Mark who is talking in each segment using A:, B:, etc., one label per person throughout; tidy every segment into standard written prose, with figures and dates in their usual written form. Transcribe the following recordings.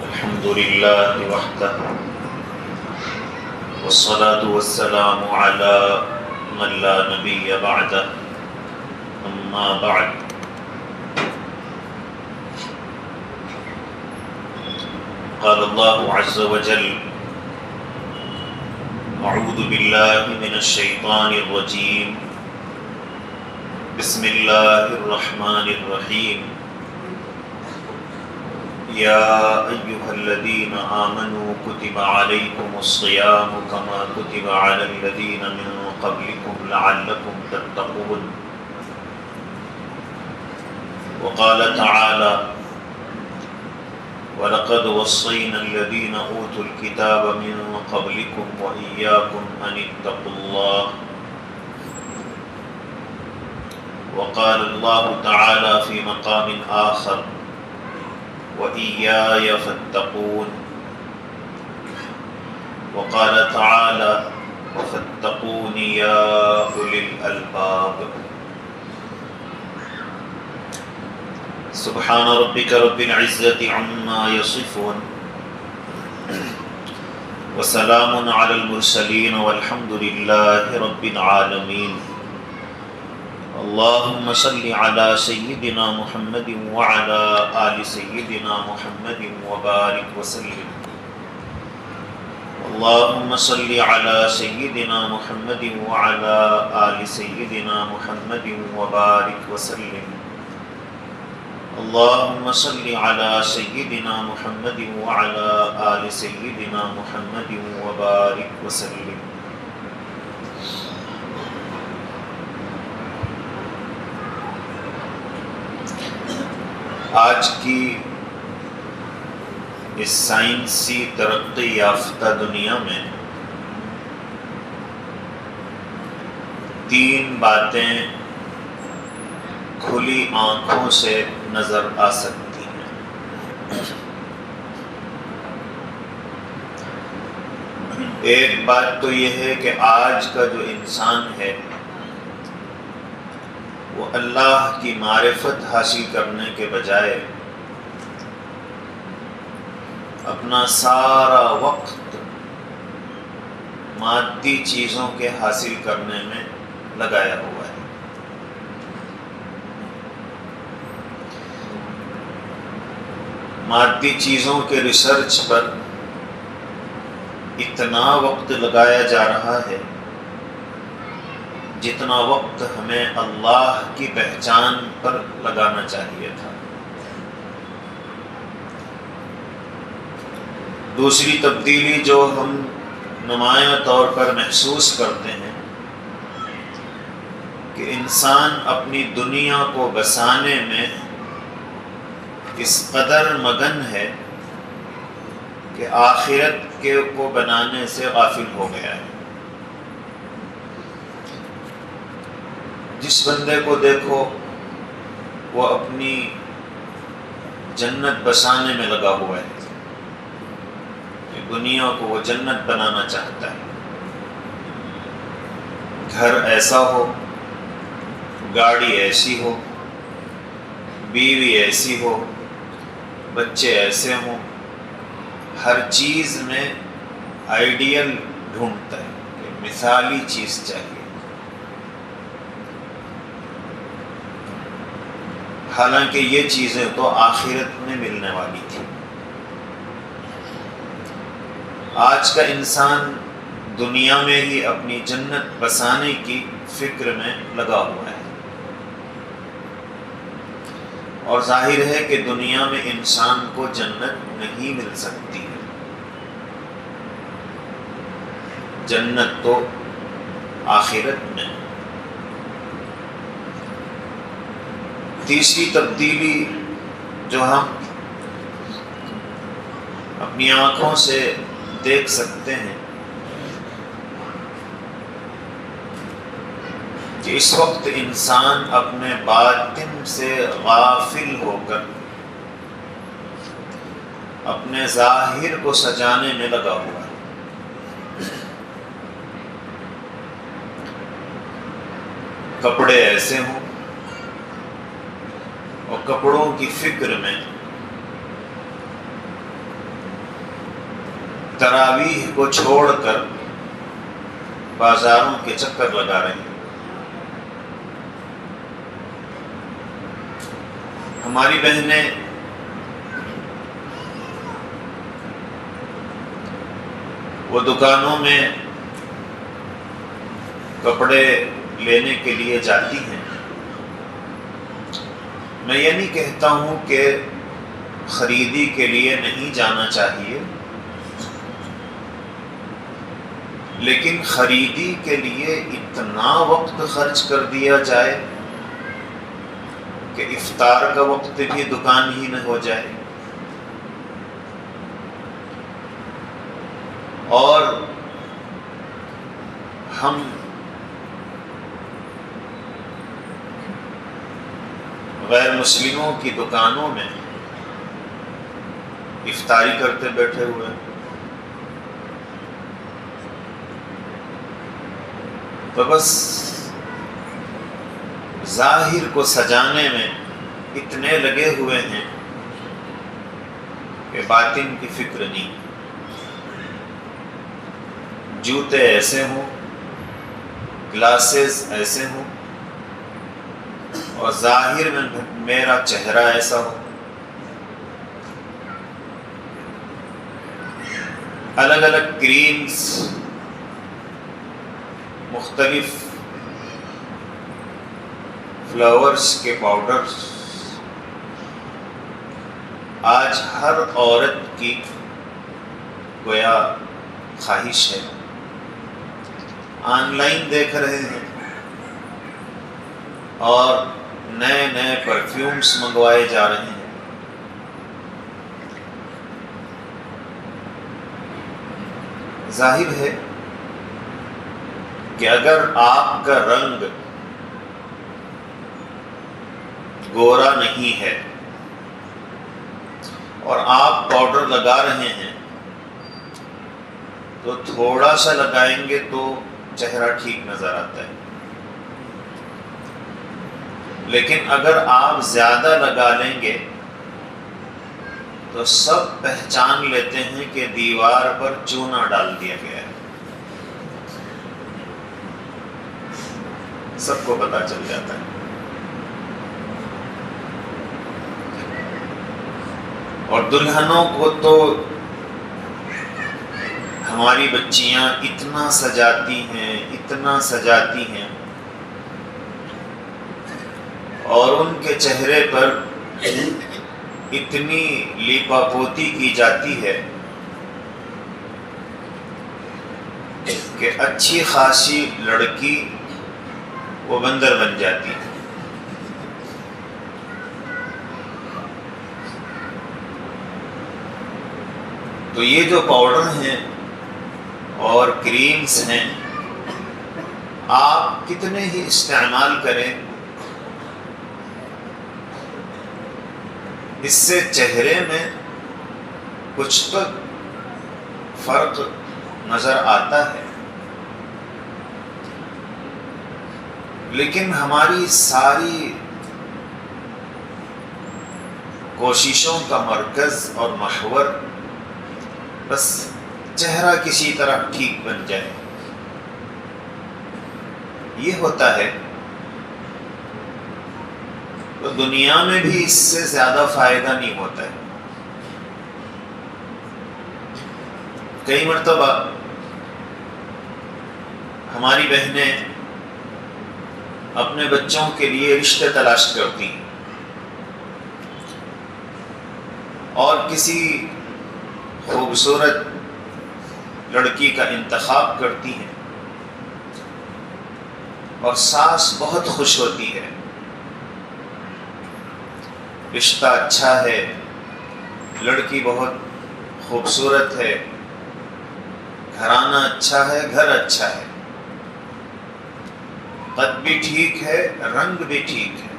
A: الحمد لله وحده والصلاة والسلام على من لا نبي بعده أما بعد قال الله عز وجل أعوذ بالله من الشيطان الرجيم بسم الله الرحمن الرحيم يا أيها الذين آمنوا كتب عليكم الصيام كما كتب على الذين من قبلكم لعلكم تتقون وقال تعالى ولقد وصينا الذين أوتوا الكتاب من قبلكم وإياكم أن اتقوا الله وقال الله تعالى في مقام آخر وإياي فاتقون وقال تعالى وفاتقون يا أولي الألباب سبحان ربك رب العزة عما يصفون وسلام على المرسلين والحمد لله رب العالمين اللهم صل على سيدنا محمد وعلى آل سيدنا محمد وبارك وسلم اللهم صل على سيدنا محمد وعلى آل سيدنا محمد وبارك وسلم اللهم صل على سيدنا محمد وعلى آل سيدنا محمد وبارك وسلم آج کی اس سائنسی ترقی یافتہ دنیا میں تین باتیں کھلی آنکھوں سے نظر آ سکتی ہیں۔ ایک بات تو یہ ہے کہ آج کا جو انسان ہے وہ اللہ کی معرفت حاصل کرنے کے بجائے اپنا سارا وقت مادی چیزوں کے حاصل کرنے میں لگایا ہوا ہے۔ مادی چیزوں کے ریسرچ پر اتنا وقت لگایا جا رہا ہے جتنا وقت ہمیں اللہ کی پہچان پر لگانا چاہیے تھا۔ دوسری تبدیلی جو ہم نمایاں طور پر محسوس کرتے ہیں کہ انسان اپنی دنیا کو بسانے میں اس قدر مگن ہے کہ آخرت کو بنانے سے غافل ہو گیا ہے۔ جس بندے کو دیکھو وہ اپنی جنت بسانے میں لگا ہوا ہے، کہ دنیا کو وہ جنت بنانا چاہتا ہے۔ گھر ایسا ہو، گاڑی ایسی ہو، بیوی ایسی ہو، بچے ایسے ہوں، ہر چیز میں آئیڈیل ڈھونڈتا ہے کہ مثالی چیز چاہیے۔ حالانکہ یہ چیزیں تو آخرت میں ملنے والی تھی۔ آج کا انسان دنیا میں ہی اپنی جنت بسانے کی فکر میں لگا ہوا ہے، اور ظاہر ہے کہ دنیا میں انسان کو جنت نہیں مل سکتی ہے۔ جنت تو آخرت میں۔ تیسری تبدیلی جو ہم اپنی آنکھوں سے دیکھ سکتے ہیں کہ اس وقت انسان اپنے باطن سے غافل ہو کر اپنے ظاہر کو سجانے میں لگا ہوا ہے۔ کپڑے ایسے ہوں، اور کپڑوں کی فکر میں تراویح کو چھوڑ کر بازاروں کے چکر لگا رہے ہیں۔ ہماری بہنیں وہ دکانوں میں کپڑے لینے کے لیے جاتی ہیں۔ میں یہ نہیں کہتا ہوں کہ خریدی کے لیے نہیں جانا چاہیے، لیکن خریدی کے لیے اتنا وقت خرچ کر دیا جائے کہ افطار کا وقت بھی دکان ہی نہ ہو جائے، اور ہم غیر مسلموں کی دکانوں میں افطاری کرتے بیٹھے ہوئے ہیں۔ تو بس ظاہر کو سجانے میں اتنے لگے ہوئے ہیں کہ باطن کی فکر نہیں۔ جوتے ایسے ہوں، گلاسز ایسے ہوں، اور ظاہر میں میرا چہرہ ایسا ہو۔ الگ الگ کریمز، مختلف فلاورز کے پاؤڈرز آج ہر عورت کی گویا خواہش ہے۔ آن لائن دیکھ رہے ہیں اور نئے نئے پرفیومز منگوائے جا رہے ہیں۔ ظاہر ہے کہ اگر آپ کا رنگ گورا نہیں ہے اور آپ پاؤڈر لگا رہے ہیں تو تھوڑا سا لگائیں گے تو چہرہ ٹھیک نظر آتا ہے، لیکن اگر آپ زیادہ لگا لیں گے تو سب پہچان لیتے ہیں کہ دیوار پر چونا ڈال دیا گیا ہے، سب کو پتہ چل جاتا ہے۔ اور دلہنوں کو تو ہماری بچیاں اتنا سجاتی ہیں اور ان کے چہرے پر اتنی لیپا پوتی کی جاتی ہے کہ اچھی خاصی لڑکی وہ بندر بن جاتی ہے۔ تو یہ جو پاؤڈر ہیں اور کریمز ہیں، آپ کتنے ہی استعمال کریں، اس سے چہرے میں کچھ تو فرق نظر آتا ہے، لیکن ہماری ساری کوششوں کا مرکز اور محور بس چہرہ کسی طرح ٹھیک بن جائے، یہ ہوتا ہے۔ تو دنیا میں بھی اس سے زیادہ فائدہ نہیں ہوتا ہے۔ کئی مرتبہ ہماری بہنیں اپنے بچوں کے لیے رشتے تلاش کرتی ہیں اور کسی خوبصورت لڑکی کا انتخاب کرتی ہیں، اور ساس بہت خوش ہوتی ہے، رشتہ اچھا ہے، لڑکی بہت خوبصورت ہے، گھرانہ اچھا ہے، گھر اچھا ہے، قد بھی ٹھیک ہے، رنگ بھی ٹھیک ہے۔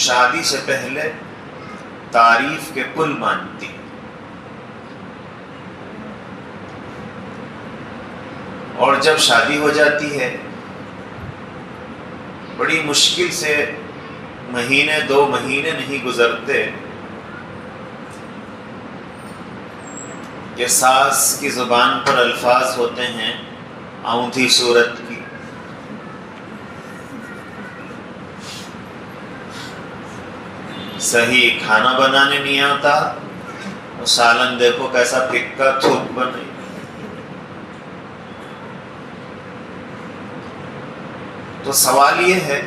A: شادی سے پہلے تعریف کے پل مانتی، اور جب شادی ہو جاتی ہے بڑی مشکل سے مہینے 2 مہینے نہیں گزرتے کہ ساس کی زبان پر الفاظ ہوتے ہیں آؤندھی صورت کی، صحیح کھانا بنانے نہیں آتا، سالن دیکھو کیسا پھکا تھوک بنے۔ تو سوال یہ ہے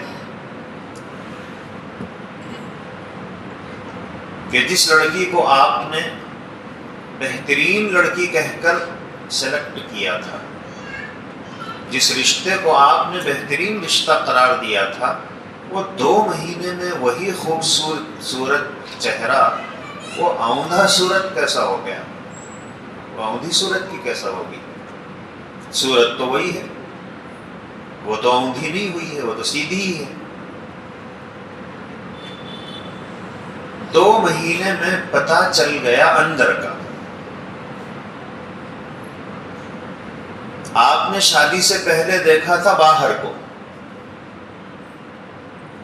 A: کہ جس لڑکی کو آپ نے بہترین لڑکی کہہ کر سلیکٹ کیا تھا، جس رشتے کو آپ نے بہترین رشتہ قرار دیا تھا، وہ 2 مہینے میں وہی خوبصورت چہرہ وہ آؤندھا صورت کیسا ہو گیا؟ وہ آؤندھی صورت کی کیسا ہوگی؟ صورت تو وہی ہے، وہ تو آؤندھی نہیں ہوئی ہے، وہ تو سیدھی ہی ہے۔ 2 مہینے میں پتہ چل گیا اندر کا۔ آپ نے شادی سے پہلے دیکھا تھا باہر کو،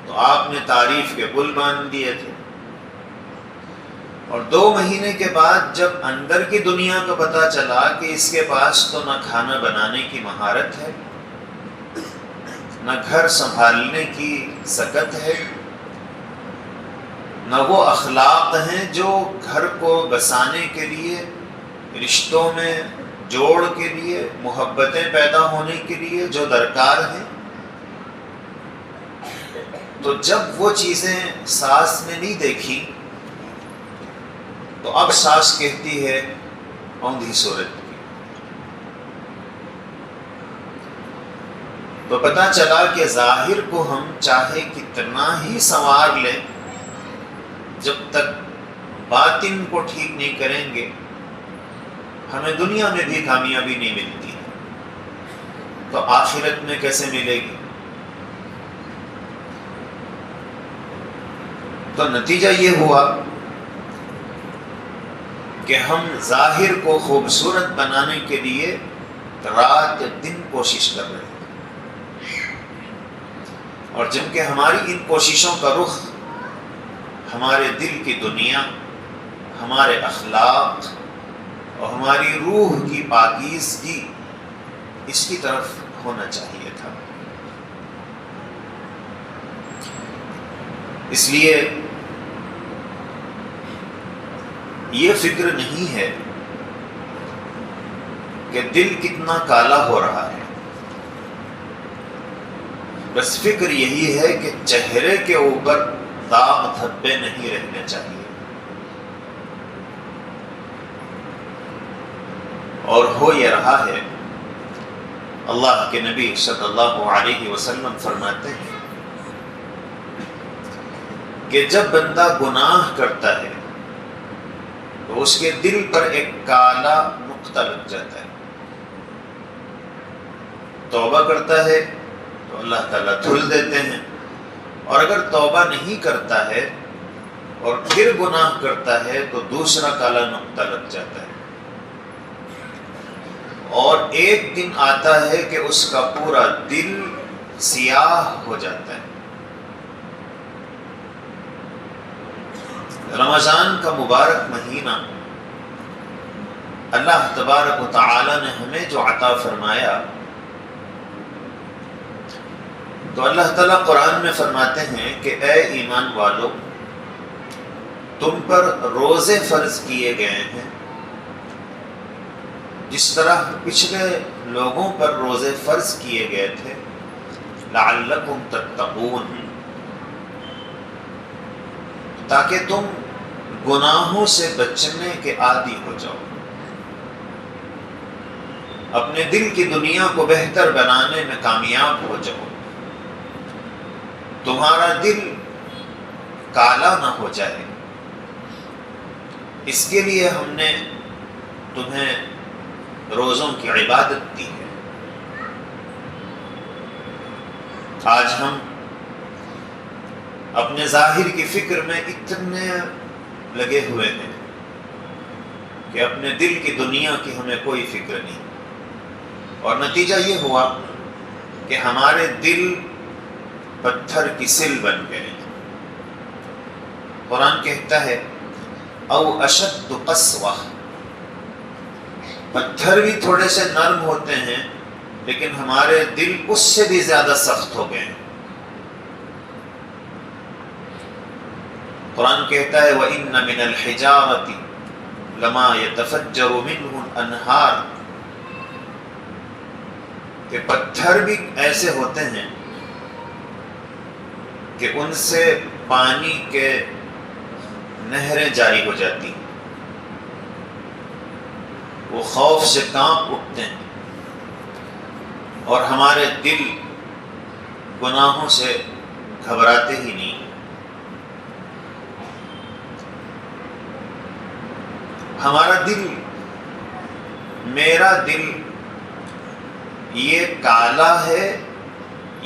A: تو آپ نے تعریف کے پل باندھ دیے تھے، اور 2 مہینے کے بعد جب اندر کی دنیا کو پتہ چلا کہ اس کے پاس تو نہ کھانا بنانے کی مہارت ہے، نہ گھر سنبھالنے کی سکت ہے، نہ وہ اخلاق ہیں جو گھر کو بسانے کے لیے، رشتوں میں جوڑ کے لیے، محبتیں پیدا ہونے کے لیے جو درکار ہیں، تو جب وہ چیزیں ساس نے نہیں دیکھی تو اب ساس کہتی ہے آؤندھی صورت کی۔ تو پتہ چلا کہ ظاہر کو ہم چاہے کتنا ہی سنوار لیں، جب تک باطن کو ٹھیک نہیں کریں گے ہمیں دنیا میں بھی کامیابی نہیں ملتی، تو آخرت میں کیسے ملے گی؟ تو نتیجہ یہ ہوا کہ ہم ظاہر کو خوبصورت بنانے کے لیے رات دن کوشش کر رہے ہیں، اور جب کہ ہماری ان کوششوں کا رخ ہمارے دل کی دنیا، ہمارے اخلاق اور ہماری روح کی پاکیزگی اس کی طرف ہونا چاہیے تھا۔ اس لیے یہ فکر نہیں ہے کہ دل کتنا کالا ہو رہا ہے، بس فکر یہی ہے کہ چہرے کے اوپر داغ دھبے نہیں رہنے چاہیے، اور ہو یہ رہا ہے۔ اللہ کے نبی صلی اللہ علیہ وسلم فرماتے ہیں کہ جب بندہ گناہ کرتا ہے تو اس کے دل پر ایک کالا نقطہ لگ جاتا ہے، توبہ کرتا ہے تو اللہ تعالیٰ دھل دیتے ہیں، اور اگر توبہ نہیں کرتا ہے اور پھر گناہ کرتا ہے تو دوسرا کالا نقطہ لگ جاتا ہے، اور ایک دن آتا ہے کہ اس کا پورا دل سیاہ ہو جاتا ہے۔ رمضان کا مبارک مہینہ اللہ تبارک و تعالی نے ہمیں جو عطا فرمایا، تو اللہ تعالیٰ قرآن میں فرماتے ہیں کہ اے ایمان والو، تم پر روزے فرض کیے گئے ہیں جس طرح پچھلے لوگوں پر روزے فرض کیے گئے تھے، لعلکم تتقون، تاکہ تم گناہوں سے بچنے کے عادی ہو جاؤ، اپنے دل کی دنیا کو بہتر بنانے میں کامیاب ہو جاؤ، تمہارا دل کالا نہ ہو جائے۔ اس کے لیے ہم نے تمہیں روزوں کی عبادت دی ہے۔ آج ہم اپنے ظاہر کی فکر میں اتنے لگے ہوئے ہیں کہ اپنے دل کی دنیا کی ہمیں کوئی فکر نہیں، اور نتیجہ یہ ہوا کہ ہمارے دل پتھر کی سل بن گئے، قرآن کہتا ہے او اشد قسوہ، پتھر بھی تھوڑے سے نرم ہوتے ہیں لیکن ہمارے دل اس سے بھی زیادہ سخت ہو گئے ہیں۔ قرآن کہتا ہے وَإِنَّ مِنَ الْحِجَارَةِ لَمَا يَتَفَجَّرُ مِنْهُ الْأَنْهَارُ، کہ پتھر بھی ایسے ہوتے ہیں کہ ان سے پانی کے نہریں جاری ہو جاتی ہیں، وہ خوف سے کانپ اٹھتے ہیں، اور ہمارے دل گناہوں سے گھبراتے ہی نہیں۔ ہمارا دل، میرا دل یہ کالا ہے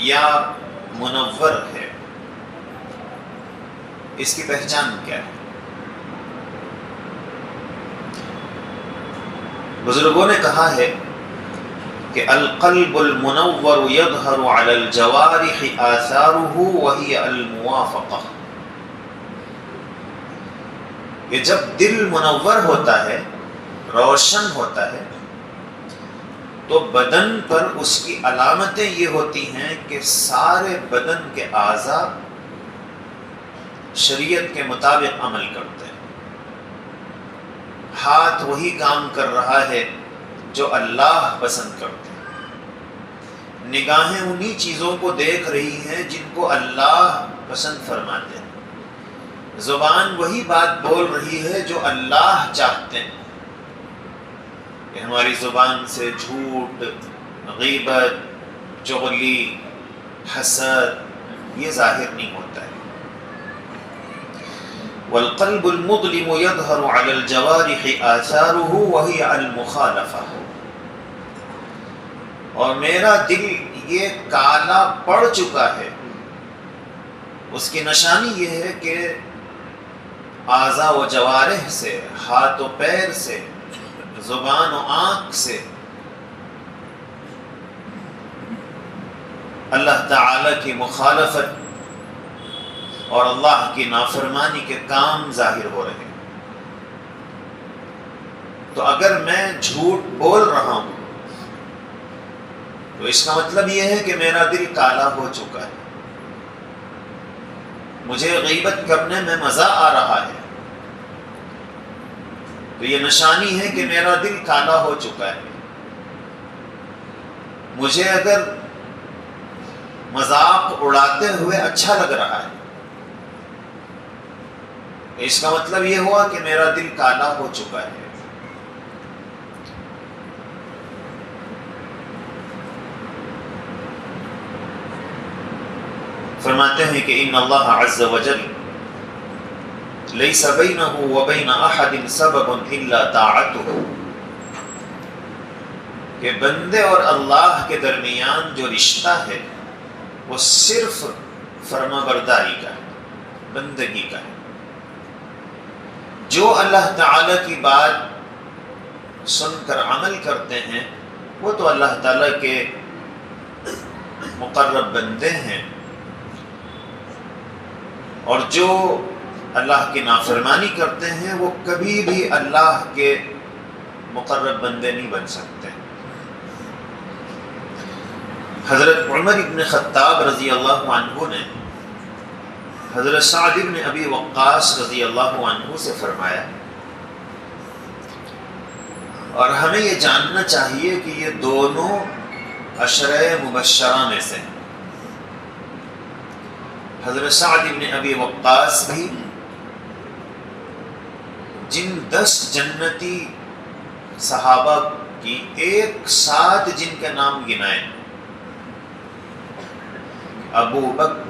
A: یا منور ہے، اس کی پہچان کیا ہے؟ بزرگوں نے کہا ہے کہ القلب المنور يظهر على الجوارح آثاره وهي الموافقة، کہ جب دل منور ہوتا ہے، روشن ہوتا ہے، تو بدن پر اس کی علامتیں یہ ہوتی ہیں کہ سارے بدن کے اعضاء شریعت کے مطابق عمل کرتے ہیں۔ ہاتھ وہی کام کر رہا ہے جو اللہ پسند کرتے ہیں، نگاہیں انہی چیزوں کو دیکھ رہی ہیں جن کو اللہ پسند فرماتے ہیں، زبان وہی بات بول رہی ہے جو اللہ چاہتے ہیں، کہ ہماری زبان سے جھوٹ، غیبت، چغلی، حسد یہ ظاہر نہیں ہوتا ہے۔ والقلب المظلم يظهر على الجوارح آثاره وهي المخالفة، اور میرا دل یہ کالا پڑ چکا ہے، اس کی نشانی یہ ہے کہ اعضاء و جوارح سے، ہاتھ و پیر سے، زبان و آنکھ سے اللہ تعالی کی مخالفت اور اللہ کی نافرمانی کے کام ظاہر ہو رہے ہیں۔ تو اگر میں جھوٹ بول رہا ہوں تو اس کا مطلب یہ ہے کہ میرا دل کالا ہو چکا ہے، مجھے غیبت کرنے میں مزہ آ رہا ہے، تو یہ نشانی ہے کہ میرا دل کالا ہو چکا ہے۔ مجھے اگر مذاق اڑاتے ہوئے اچھا لگ رہا ہے، اس کا مطلب یہ ہوا کہ میرا دل کالا ہو چکا ہے۔ فرماتے ہیں کہ ان اللہ عز وجل لیس بینہ وبین احد سبب الا طاعتہ، کہ بندے اور اللہ کے درمیان جو رشتہ ہے وہ صرف فرما برداری کا ہے، بندگی کا ہے۔ جو اللہ تعالی کی بات سن کر عمل کرتے ہیں وہ تو اللہ تعالی کے مقرب بندے ہیں، اور جو اللہ کی نافرمانی کرتے ہیں وہ کبھی بھی اللہ کے مقرب بندے نہیں بن سکتے۔ حضرت عمر ابن خطاب رضی اللہ عنہ نے حضرت سعد ابن ابی وقاص رضی اللہ عنہ سے فرمایا، اور ہمیں یہ جاننا چاہیے کہ یہ دونوں عشرہ مبشرہ میں سے ہیں۔ حضرت سعد ابن ابی وقاص بھی جن 10 جنتی صحابہ کی ایک ساتھ جن کے نام گنائے، ابو بکر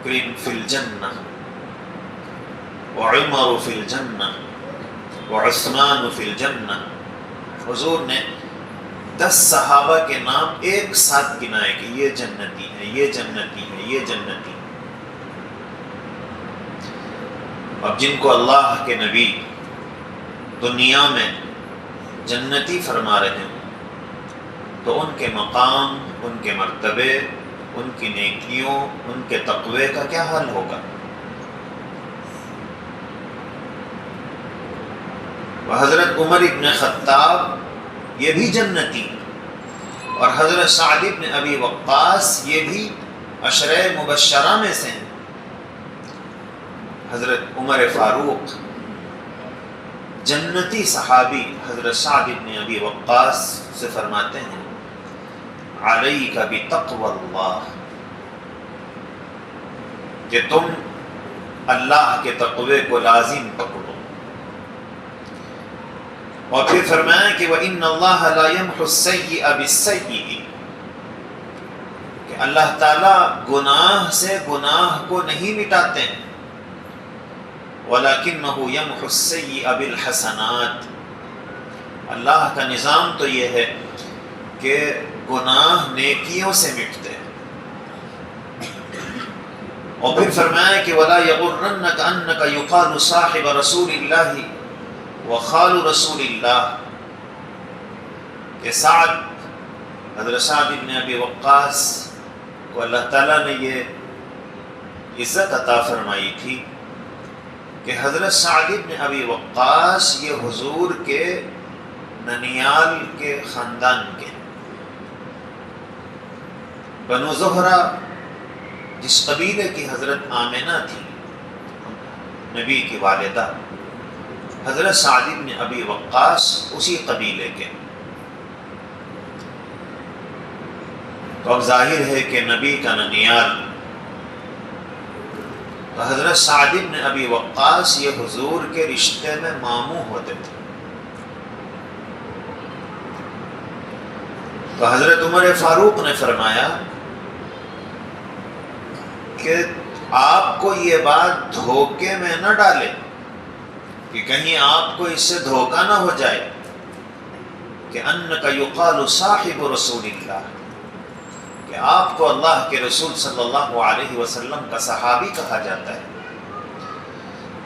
A: فی الجنہ وعمر فی الجنہ وعثمان فی الجنہ، حضور نے 10 صحابہ کے نام ایک ساتھ گنائے کہ یہ جنتی ہے، یہ جنتی ہے، یہ جنتی ہے۔ اب جن کو اللہ کے نبی دنیا میں جنتی فرما رہے ہیں تو ان کے مقام، ان کے مرتبے، ان کی نیکیوں، ان کے تقوی کا کیا حال ہوگا؟ حضرت عمر ابن خطاب یہ بھی جنتی، اور حضرت سعد ابن ابی وقاص یہ بھی عشرہ مبشرہ میں سے ہیں۔ حضرت عمر فاروق جنتی صحابی حضرت سعد ابن ابی وقاص سے فرماتے ہیں علیک بتقوی اللہ، کہ تم اللہ کے تقوی کو لازم پکڑو، اور پھر فرمایا کہ وَإِنَّ اللَّهَ لَا يَمْحُ السَّيِّئَ بِالسَّيِّئِ، کہ اللہ تعالیٰ گناہ سے گناہ کو نہیں مٹاتے ہیں، وَلَكِنَّهُ يَمْحُ السَّيِّئَ بِالْحَسَنَاتِ، اللہ کا نظام تو یہ ہے کہ گناہ نیکیوں سے مٹتے ہیں۔ اور پھر فرمایا کہ وَلَا يَغُرَّنَّكَ أَنَّكَ يُقَالُ صَاحِبَ رَسُولِ اللَّهِ وَخَالُ رَسُولِ اللَّهِ، کہ سعد، حضرت سعد ابن ابی وقاص کو اللہ تعالیٰ نے یہ عزت عطا فرمائی تھی کہ حضرت سعد ابن ابی وقاص یہ حضور کے ننیال کے خاندان کے، بنو زہرہ جس قبیلے کی حضرت آمنہ تھی نبی کی والدہ، حضرت سعد ابن ابی وقاص اسی قبیلے کے، تو اب ظاہر ہے کہ نبی کا ننیال، تو حضرت سعد ابن ابی وقاص یہ حضور کے رشتے میں ماموں ہوتے تھے۔ تو حضرت عمر فاروق نے فرمایا کہ آپ کو یہ بات دھوکے میں نہ ڈالے، کہ کہیں آپ کو اس سے دھوکہ نہ ہو جائے کہ انک یقال صاحب رسول اللہ، کہ آپ کو اللہ کے رسول صلی اللہ علیہ وسلم کا صحابی کہا جاتا ہے،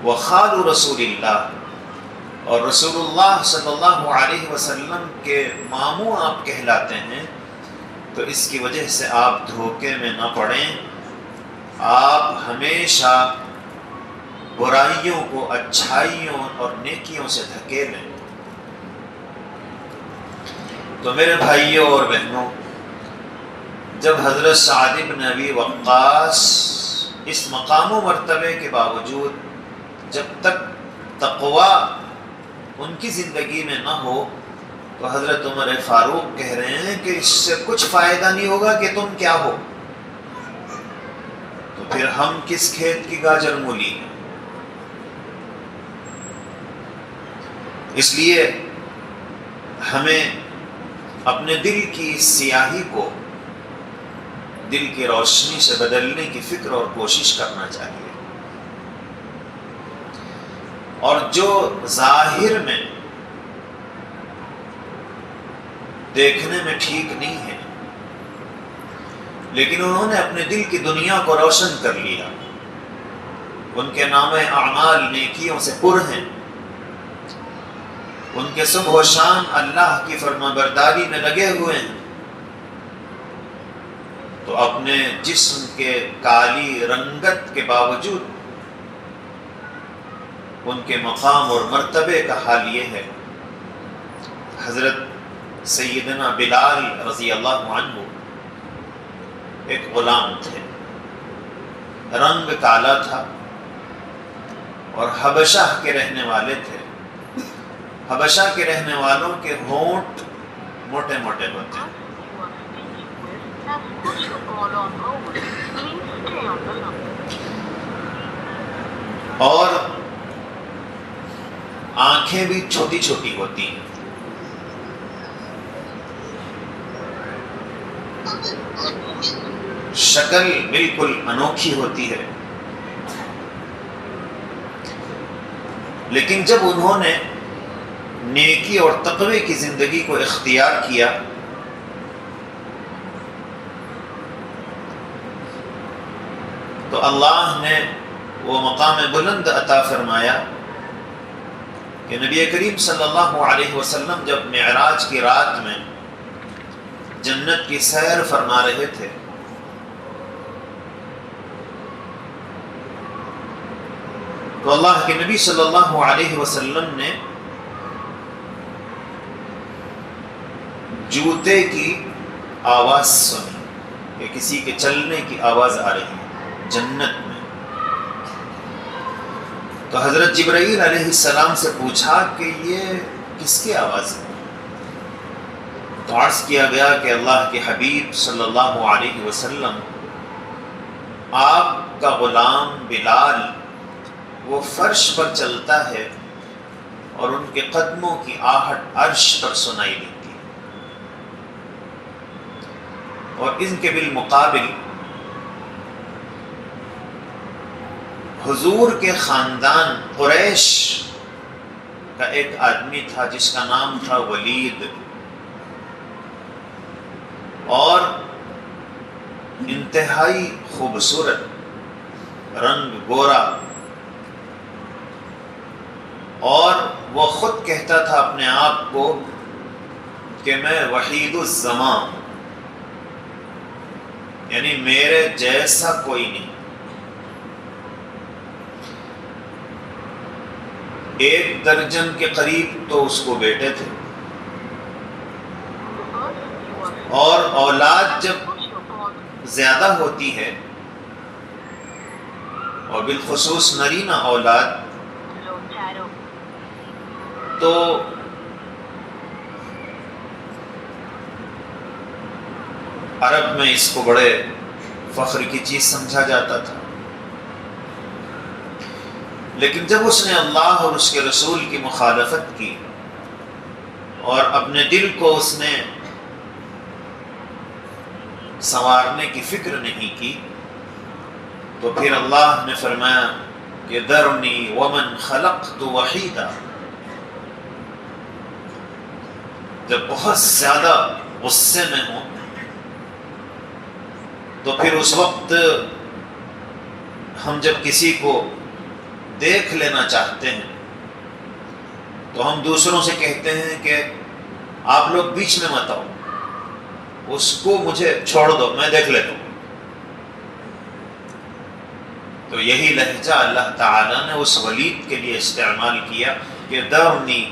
A: وخال رسول اللہ، اور رسول اللہ صلی اللہ علیہ وسلم کے ماموں آپ کہلاتے ہیں، تو اس کی وجہ سے آپ دھوکے میں نہ پڑیں، آپ ہمیشہ برائیوں کو اچھائیوں اور نیکیوں سے دھکیلیں۔ تو میرے بھائیوں اور بہنوں، جب حضرت سعد بن ابی وقاص اس مقام و مرتبے کے باوجود جب تک تقوی ان کی زندگی میں نہ ہو، تو حضرت عمر فاروق کہہ رہے ہیں کہ اس سے کچھ فائدہ نہیں ہوگا کہ تم کیا ہو، تو پھر ہم کس کھیت کی گاجر مولی ہیں۔ اس لیے ہمیں اپنے دل کی سیاہی کو دل کی روشنی سے بدلنے کی فکر اور کوشش کرنا چاہیے، اور جو ظاہر میں دیکھنے میں ٹھیک نہیں ہے لیکن انہوں نے اپنے دل کی دنیا کو روشن کر لیا، ان کے نام اعمال نیکیوں سے پر ہیں، ان کے صبح و شام اللہ کی فرما برداری میں لگے ہوئے ہیں، تو اپنے جسم کے کالی رنگت کے باوجود ان کے مقام اور مرتبے کا حال یہ ہے۔ حضرت سیدنا بلال رضی اللہ عنہ ایک غلام تھے، رنگ کالا تھا اور حبشہ کے رہنے والے تھے۔ حبشہ کے رہنے والوں کے ہونٹ موٹے موٹے ہوتے ہیں، اور آنکھیں بھی چھوٹی چھوٹی ہوتی ہیں۔ شکل بالکل انوکھی ہوتی ہے، لیکن جب انہوں نے نیکی اور تقوی کی زندگی کو اختیار کیا تو اللہ نے وہ مقام بلند عطا فرمایا کہ نبی کریم صلی اللہ علیہ وسلم جب معراج کی رات میں جنت کی سیر فرما رہے تھے تو اللہ کے نبی صلی اللہ علیہ وسلم نے جوتے کی آواز سنی کہ کسی کے چلنے کی آواز آ رہی ہے جنت میں۔ تو حضرت جبرائیل علیہ السلام سے پوچھا کہ یہ کس کی آواز ہے؟ تو عرض کیا گیا کہ اللہ کے حبیب صلی اللہ علیہ وسلم، آپ کا غلام بلال وہ فرش پر چلتا ہے اور ان کے قدموں کی آہٹ عرش پر سنائی دیتی ہے، اور ان کے بالمقابل حضور کے خاندان قریش کا ایک آدمی تھا جس کا نام تھا ولید، اور انتہائی خوبصورت، رنگ گورا، اور وہ خود کہتا تھا اپنے آپ کو کہ میں وحید الزمان، یعنی میرے جیسا کوئی نہیں۔ 1 درجن کے قریب تو اس کو بیٹے تھے، اور اولاد جب زیادہ ہوتی ہے اور بالخصوص نرینہ اولاد، تو عرب میں اس کو بڑے فخر کی چیز سمجھا جاتا تھا، لیکن جب اس نے اللہ اور اس کے رسول کی مخالفت کی اور اپنے دل کو اس نے سنوارنے کی فکر نہیں کی، تو پھر اللہ نے فرمایا کہ ذرنی ومن خلقت وحیدا۔ جب بہت زیادہ غصے میں ہوں تو پھر اس وقت ہم جب کسی کو دیکھ لینا چاہتے ہیں تو ہم دوسروں سے کہتے ہیں کہ آپ لوگ بیچ میں مت آؤ، اس کو مجھے چھوڑ دو، میں دیکھ لیتا ہوں۔ تو یہی لہجہ اللہ تعالیٰ نے اس ولید کے لیے استعمال کیا کہ ذرنی،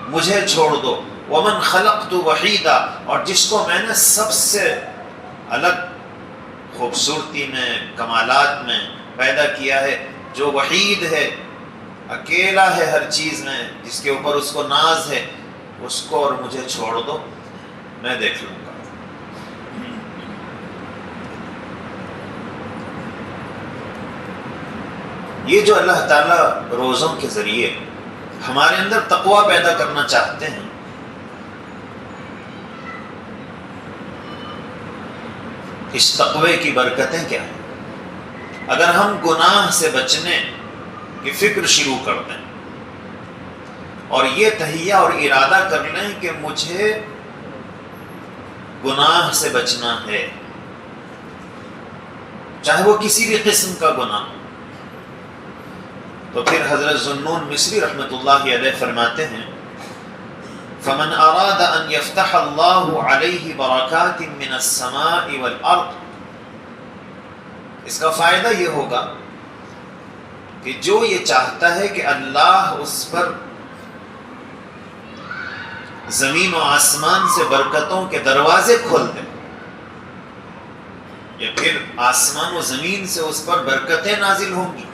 A: مجھے چھوڑ دو، ومن خلقت وحیدا، اور جس کو میں نے سب سے الگ خوبصورتی میں، کمالات میں پیدا کیا ہے، جو وحید ہے، اکیلا ہے ہر چیز میں، جس کے اوپر اس کو ناز ہے، اس کو اور مجھے چھوڑ دو، میں دیکھ لوں گا۔ یہ جو اللہ تعالیٰ روزوں کے ذریعے ہمارے اندر تقویٰ پیدا کرنا چاہتے ہیں، اس تقوی کی برکتیں کیا ہیں؟ اگر ہم گناہ سے بچنے کی فکر شروع کر دیں اور یہ تہیہ اور ارادہ کر لیں کہ مجھے گناہ سے بچنا ہے، چاہے وہ کسی بھی قسم کا گناہ، تو پھر حضرت ذوالنون مصری رحمۃ اللہ علیہ فرماتے ہیں فَمَنْ أَرَادَ أَنْ يَفْتَحَ اللَّهُ عَلَيْهِ بَرَكَاتٍ مِّنَ السَّمَاءِ وَالْأَرْضِ، اس کا فائدہ یہ ہوگا کہ جو یہ چاہتا ہے کہ اللہ اس پر زمین و آسمان سے برکتوں کے دروازے کھول دے، یا پھر آسمان و زمین سے اس پر برکتیں نازل ہوں گی۔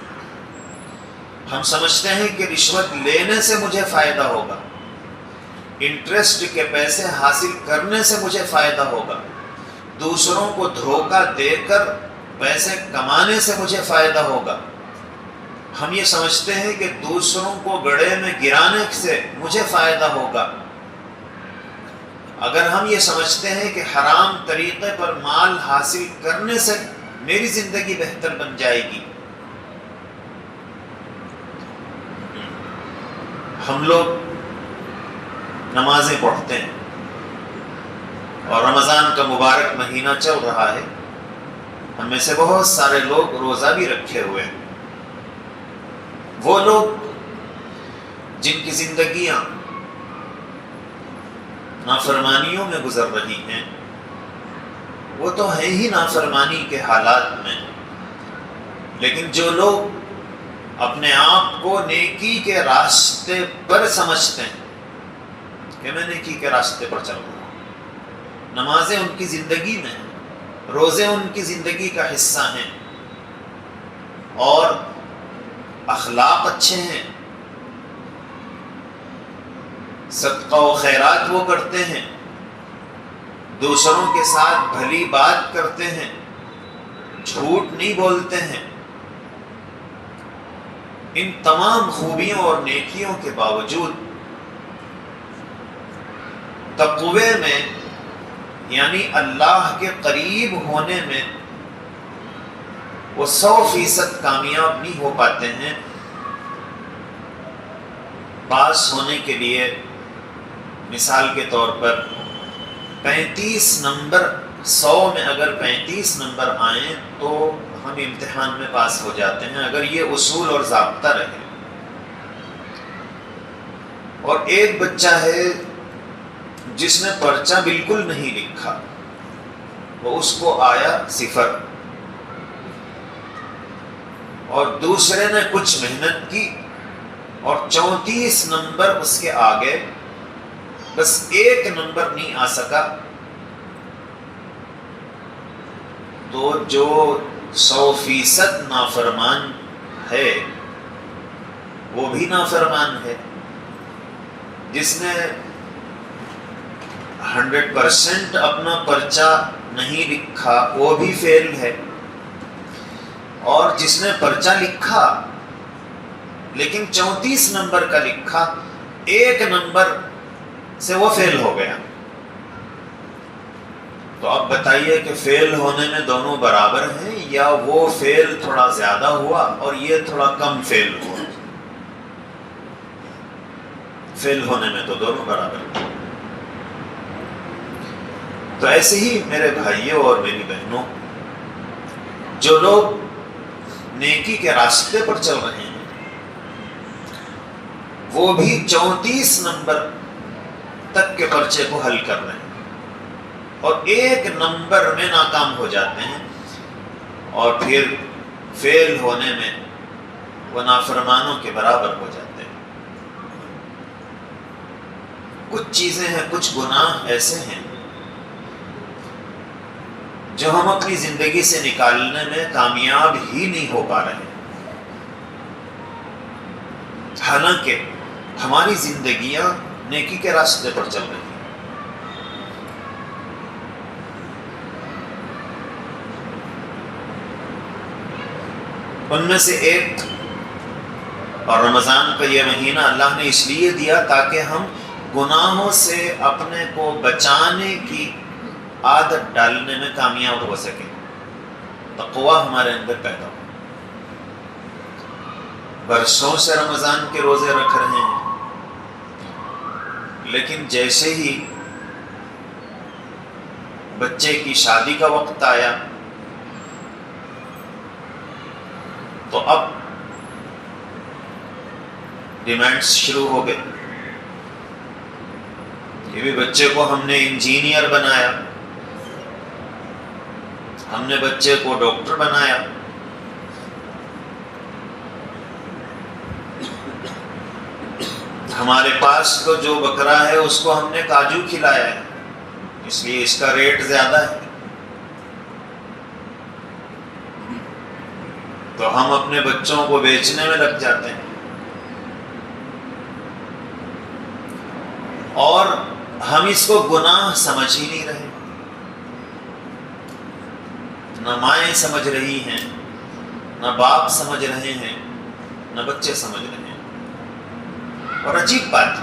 A: ہم سمجھتے ہیں کہ رشوت لینے سے مجھے فائدہ ہوگا، انٹرسٹ کے پیسے حاصل کرنے سے مجھے فائدہ ہوگا، دوسروں کو دھوکہ دے کر پیسے کمانے سے مجھے فائدہ ہوگا۔ ہم یہ سمجھتے ہیں کہ دوسروں کو گڑھے میں گرانے سے مجھے فائدہ ہوگا۔ اگر ہم یہ سمجھتے ہیں کہ حرام طریقے پر مال حاصل کرنے سے میری زندگی بہتر بن جائے گی۔ ہم لوگ نمازیں پڑھتے ہیں اور رمضان کا مبارک مہینہ چل رہا ہے، ہم میں سے بہت سارے لوگ روزہ بھی رکھے ہوئے ہیں۔ وہ لوگ جن کی زندگیاں نافرمانیوں میں گزر رہی ہیں، وہ تو ہیں ہی نافرمانی کے حالات میں، لیکن جو لوگ اپنے آپ کو نیکی کے راستے پر سمجھتے ہیں کہ میں نیکی کے راستے پر چل رہا ہوں، نمازیں ان کی زندگی میں ہیں، روزے ان کی زندگی کا حصہ ہیں، اور اخلاق اچھے ہیں، صدقہ و خیرات وہ کرتے ہیں، دوسروں کے ساتھ بھلی بات کرتے ہیں، جھوٹ نہیں بولتے ہیں۔ ان تمام خوبیوں اور نیکیوں کے باوجود تقوی میں یعنی اللہ کے قریب ہونے میں وہ 100% کامیاب نہیں ہو پاتے ہیں۔ پاس ہونے کے لیے مثال کے طور پر 35 نمبر 100 میں اگر 35 نمبر آئیں تو ہم امتحان میں پاس ہو جاتے ہیں، اگر یہ اصول اور ضابطہ رہے۔ اور ایک بچہ ہے جس نے پرچہ بالکل نہیں لکھا، وہ اس کو آیا 0، اور دوسرے نے کچھ محنت کی اور 34 نمبر اس کے آگے، بس 1 نمبر نہیں آ سکا، تو جو 100% نافرمان ہے وہ بھی نافرمان ہے، جس نے 100% اپنا پرچہ نہیں لکھا وہ بھی فیل ہے، اور جس نے پرچہ لکھا لیکن 34 نمبر کا لکھا، 1 نمبر سے وہ فیل ہو گیا۔ تو اب بتائیے کہ فیل ہونے میں دونوں برابر ہیں، یا وہ فیل تھوڑا زیادہ ہوا اور یہ تھوڑا کم فیل ہوا؟ فیل ہونے میں تو دونوں برابر ہیں۔ تو ایسے ہی میرے بھائیوں اور میری بہنوں، جو لوگ نیکی کے راستے پر چل رہے ہیں وہ بھی 34 نمبر تک کے پرچے کو حل کر رہے ہیں، اور 1 نمبر میں ناکام ہو جاتے ہیں، اور پھر فیل ہونے میں وہ نافرمانوں کے برابر ہو جاتے ہیں۔ کچھ چیزیں ہیں، کچھ گناہ ایسے ہیں جو ہم اپنی زندگی سے نکالنے میں کامیاب ہی نہیں ہو پا رہے، حالانکہ ہماری زندگیاں نیکی کے راستے پر چل رہی ہیں۔ ان میں سے ایک، اور رمضان کا یہ مہینہ اللہ نے اس لیے دیا تاکہ ہم گناہوں سے اپنے کو بچانے کی عادت ڈالنے میں کامیاب ہو سکیں، تقویٰ ہمارے اندر پیدا ہو۔ برسوں سے رمضان کے روزے رکھ رہے ہیں، لیکن جیسے ہی بچے کی شادی کا وقت آیا تو اب ڈیمانڈز شروع ہو گئے، یہ بھی بچے کو ہم نے انجینئر بنایا، ہم نے بچے کو ڈاکٹر بنایا، ہمارے پاس تو جو بکرا ہے اس کو ہم نے کاجو کھلایا ہے، اس لیے اس کا ریٹ زیادہ ہے۔ تو ہم اپنے بچوں کو بیچنے میں لگ جاتے ہیں، اور ہم اس کو گناہ سمجھ ہی نہیں رہے، نہ مائیں سمجھ رہی ہیں، نہ باپ سمجھ رہے ہیں، نہ بچے سمجھ رہے ہیں۔ اور عجیب بات،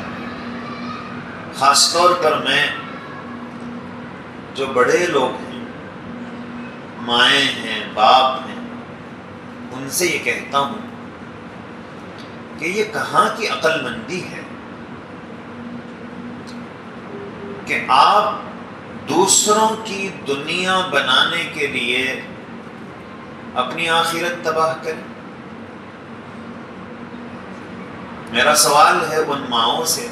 A: خاص طور پر میں جو بڑے لوگ ہیں، مائیں ہیں، باپ ہیں، ان سے یہ کہتا ہوں کہ یہ کہاں کی عقل مندی ہے کہ آپ دوسروں کی دنیا بنانے کے لیے اپنی آخرت تباہ کریں۔ میرا سوال ہے ان ماؤں سے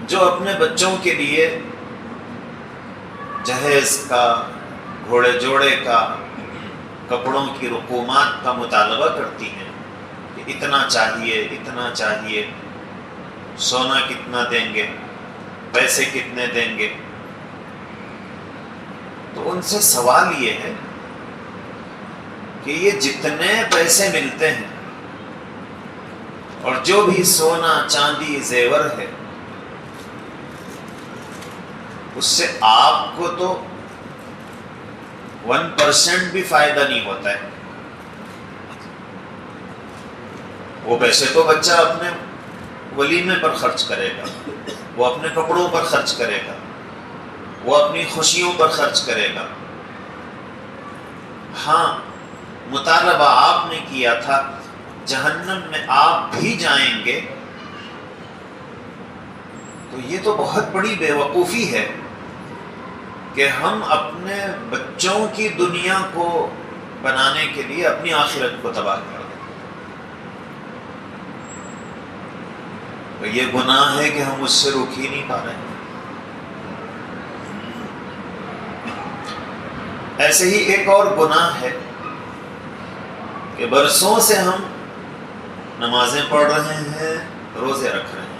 A: جو اپنے بچوں کے لیے جہیز کا، گھوڑے جوڑے کا، کپڑوں کی رقومات کا مطالبہ کرتی ہیں کہ اتنا چاہیے، اتنا چاہیے، سونا کتنا دیں گے، پیسے کتنے دیں گے، تو ان سے سوال یہ ہے کہ یہ جتنے پیسے ملتے ہیں اور جو بھی سونا چاندی زیور ہے، اس سے آپ کو تو 1% بھی فائدہ نہیں ہوتا ہے۔ وہ پیسے تو بچہ اپنے ولیمے پر خرچ کرے گا، وہ اپنے کپڑوں پر خرچ کرے گا، وہ اپنی خوشیوں پر خرچ کرے گا۔ ہاں، مطالبہ آپ نے کیا تھا جہنم میں آپ بھی جائیں گے، تو یہ تو بہت بڑی بے وقوفی ہے کہ ہم اپنے بچوں کی دنیا کو بنانے کے لیے اپنی آخرت کو تباہ کر دیں۔ تو یہ گناہ ہے کہ ہم اس سے رک ہی نہیں پا رہے ہیں۔ ایسے ہی ایک اور گناہ ہے کہ برسوں سے ہم نمازیں پڑھ رہے ہیں، روزے رکھ رہے ہیں،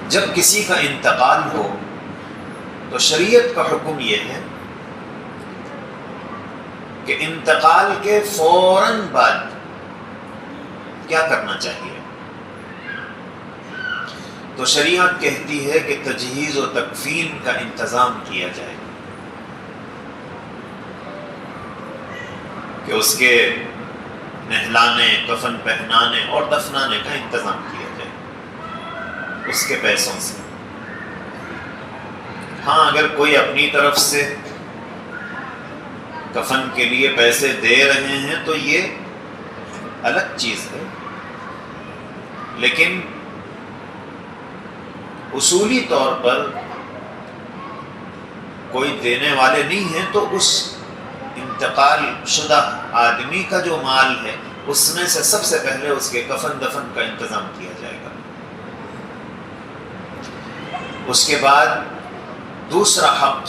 A: جب کسی کا انتقال ہو تو شریعت کا حکم یہ ہے کہ انتقال کے فوراً بعد کیا کرنا چاہیے؟ تو شریعت کہتی ہے کہ تجہیز و تکفین کا انتظام کیا جائے، کہ اس کے نہلانے، کفن پہنانے اور دفنانے کا انتظام کیا جائے اس کے پیسوں سے۔ ہاں، اگر کوئی اپنی طرف سے کفن کے لیے پیسے دے رہے ہیں تو یہ الگ چیز ہے، لیکن اصولی طور پر کوئی دینے والے نہیں ہیں تو اس انتقال شدہ آدمی کا جو مال ہے اس میں سے سب سے پہلے اس کے کفن دفن کا انتظام کیا جائے گا۔ اس کے بعد دوسرا حق،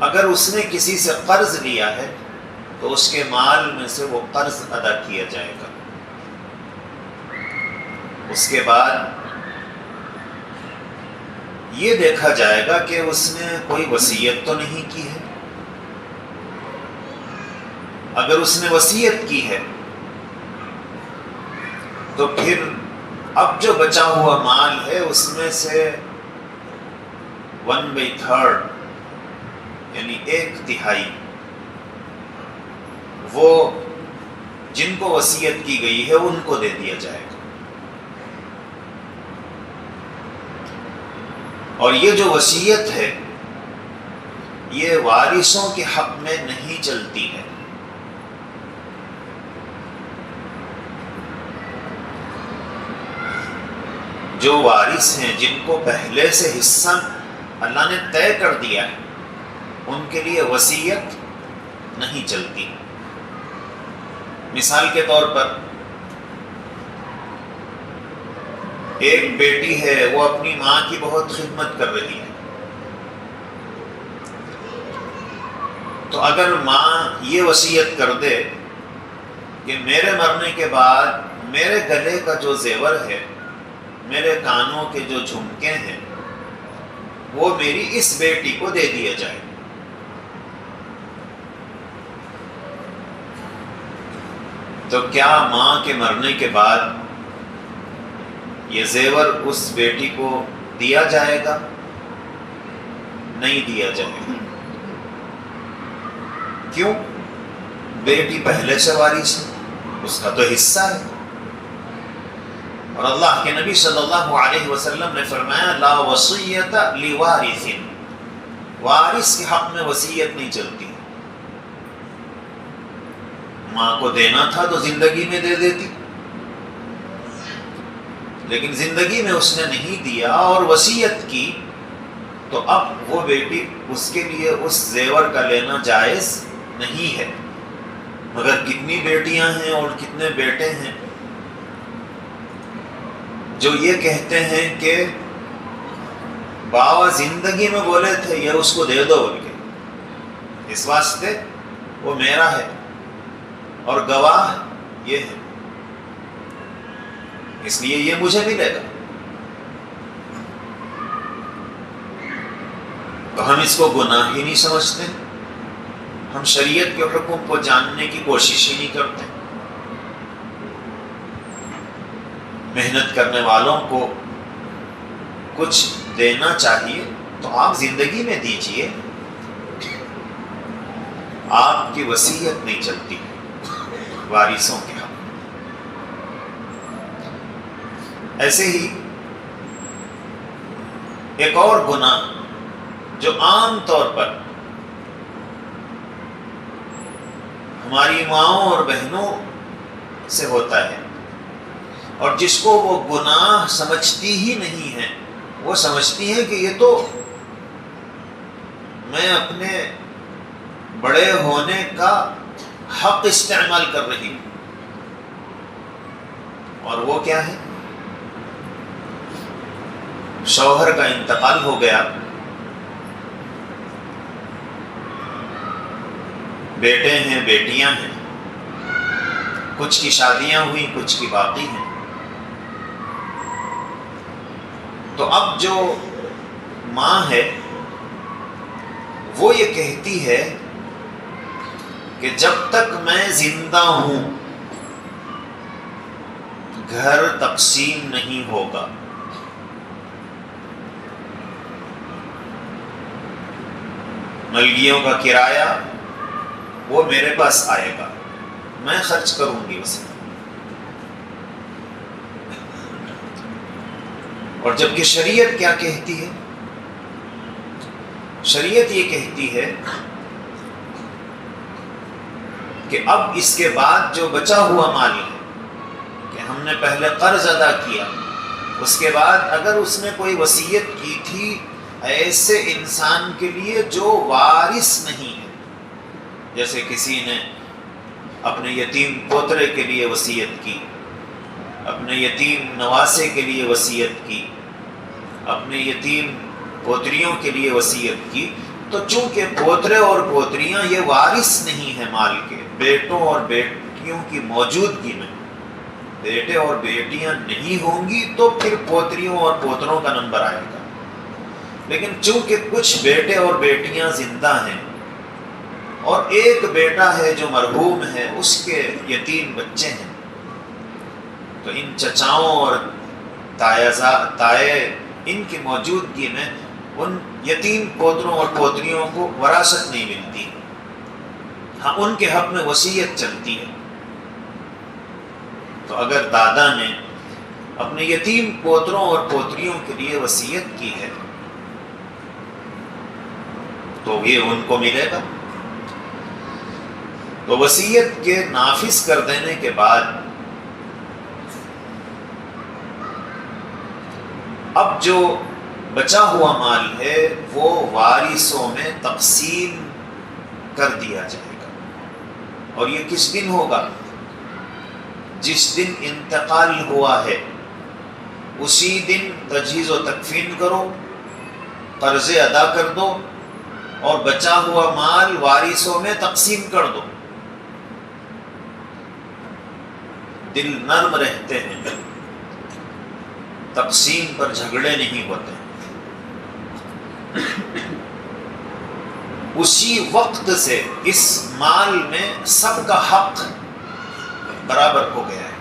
A: اگر اس نے کسی سے قرض لیا ہے تو اس کے مال میں سے وہ قرض ادا کیا جائے گا۔ اس کے بعد یہ دیکھا جائے گا کہ اس نے کوئی وصیت تو نہیں کی ہے۔ اگر اس نے وصیت کی ہے تو پھر اب جو بچا ہوا مال ہے اس میں سے 1/3 یعنی 1/3 وہ جن کو وصیت کی گئی ہے ان کو دے دیا جائے گا۔ اور یہ جو وصیت ہے یہ وارثوں کے حق میں نہیں چلتی ہے۔ جو وارث ہیں، جن کو پہلے سے حصہ اللہ نے طے کر دیا ہے، ان کے لیے وصیت نہیں چلتی۔ مثال کے طور پر ایک بیٹی ہے، وہ اپنی ماں کی بہت خدمت کر رہی ہے، تو اگر ماں یہ وصیت کر دے کہ میرے مرنے کے بعد میرے گلے کا جو زیور ہے، میرے کانوں کے جو جھمکے ہیں، وہ میری اس بیٹی کو دے دیا جائے، تو کیا ماں کے مرنے کے بعد یہ زیور اس بیٹی کو دیا جائے گا؟ نہیں دیا جائے گا۔ کیوں؟ بیٹی پہلے سے وارث ہے، اس کا تو حصہ ہے۔ اور اللہ کے نبی صلی اللہ علیہ وسلم نے فرمایا لا وصیت لوارث، وارث کے حق میں وصیت نہیں چلتی۔ ماں کو دینا تھا تو زندگی میں دے دیتی، لیکن زندگی میں اس نے نہیں دیا اور وصیت کی، تو اب وہ بیٹی اس کے لیے اس زیور کا لینا جائز نہیں ہے۔ مگر کتنی بیٹیاں ہیں اور کتنے بیٹے ہیں جو یہ کہتے ہیں کہ بابا زندگی میں بولے تھے یہ اس کو دے دو بول کے، اس واسطے وہ میرا ہے اور گواہ یہ ہے، اس لیے یہ مجھے ملے گا۔ تو ہم اس کو گناہ ہی نہیں سمجھتے، ہم شریعت کے حکم کو جاننے کی کوشش ہی نہیں کرتے۔ محنت کرنے والوں کو کچھ دینا چاہیے تو آپ زندگی میں دیجئے، آپ کی وصیت نہیں چلتی وارثوں کے حق۔ ایسے ہی ایک اور گناہ جو عام طور پر ہماری ماؤں اور بہنوں سے ہوتا ہے، اور جس کو وہ گناہ سمجھتی ہی نہیں ہے، وہ سمجھتی ہے کہ یہ تو میں اپنے بڑے ہونے کا حق استعمال کر رہی ہوں، اور وہ کیا ہے؟ شوہر کا انتقال ہو گیا، بیٹے ہیں بیٹیاں ہیں، کچھ کی شادیاں ہوئی کچھ کی باقی ہیں، تو اب جو ماں ہے وہ یہ کہتی ہے کہ جب تک میں زندہ ہوں گھر تقسیم نہیں ہوگا، ملگیوں کا کرایہ وہ میرے پاس آئے گا، میں خرچ کروں گی اسے۔ اور جبکہ شریعت کیا کہتی ہے؟ شریعت یہ کہتی ہے کہ اب اس کے بعد جو بچا ہوا مال ہے، کہ ہم نے پہلے قرض ادا کیا، اس کے بعد اگر اس نے کوئی وصیت کی تھی ایسے انسان کے لیے جو وارث نہیں ہے، جیسے کسی نے اپنے یتیم پوترے کے لیے وصیت کی، اپنے یتیم نواسے کے لیے وصیت کی، اپنے یتیم پوتریوں کے لیے وصیت کی، تو چونکہ پوترے اور پوتریاں یہ وارث نہیں ہیں مال کے، بیٹوں اور بیٹیوں کی موجودگی میں بیٹے اور بیٹیاں نہیں ہوں گی تو پھر پوتریوں اور پوتروں کا نمبر آئے گا، لیکن چونکہ کچھ بیٹے اور بیٹیاں زندہ ہیں اور ایک بیٹا ہے جو مرحوم ہے، اس کے یتیم بچے ہیں، تو ان چچاؤں اور تائے ان کی موجودگی میں ان یتیم پوتروں اور پوتریوں کو وراثت نہیں ملتی، ہاں ان کے حق میں وصیت چلتی ہے۔ تو اگر دادا نے اپنے یتیم پوتروں اور پوتریوں کے لیے وصیت کی ہے تو یہ ان کو ملے گا۔ تو وصیت کے نافذ کر دینے کے بعد اب جو بچا ہوا مال ہے وہ وارثوں میں تقسیم کر دیا جائے گا، اور یہ کس دن ہوگا؟ جس دن انتقال ہوا ہے اسی دن تجہیز و تکفین کرو، قرضے ادا کر دو، اور بچا ہوا مال وارثوں میں تقسیم کر دو۔ دل نرم رہتے ہیں، تقسیم پر جھگڑے نہیں ہوتے، اسی وقت سے اس مال میں سب کا حق برابر ہو گیا ہے۔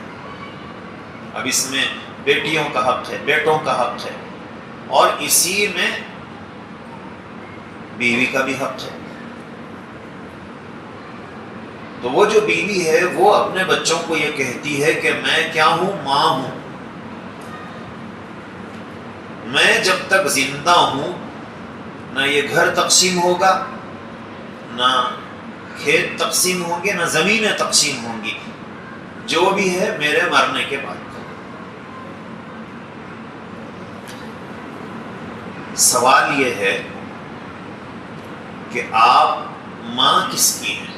A: اب اس میں بیٹیوں کا حق ہے، بیٹوں کا حق ہے، اور اسی میں بیوی کا بھی حق ہے۔ تو وہ جو بیوی ہے وہ اپنے بچوں کو یہ کہتی ہے کہ میں کیا ہوں؟ ماں ہوں، میں جب تک زندہ ہوں نہ یہ گھر تقسیم ہوگا، نہ کھیت تقسیم ہوں گے، نہ زمینیں تقسیم ہوں گی، جو بھی ہے میرے مرنے کے بعد۔ سوال یہ ہے کہ آپ ماں کس کی ہیں؟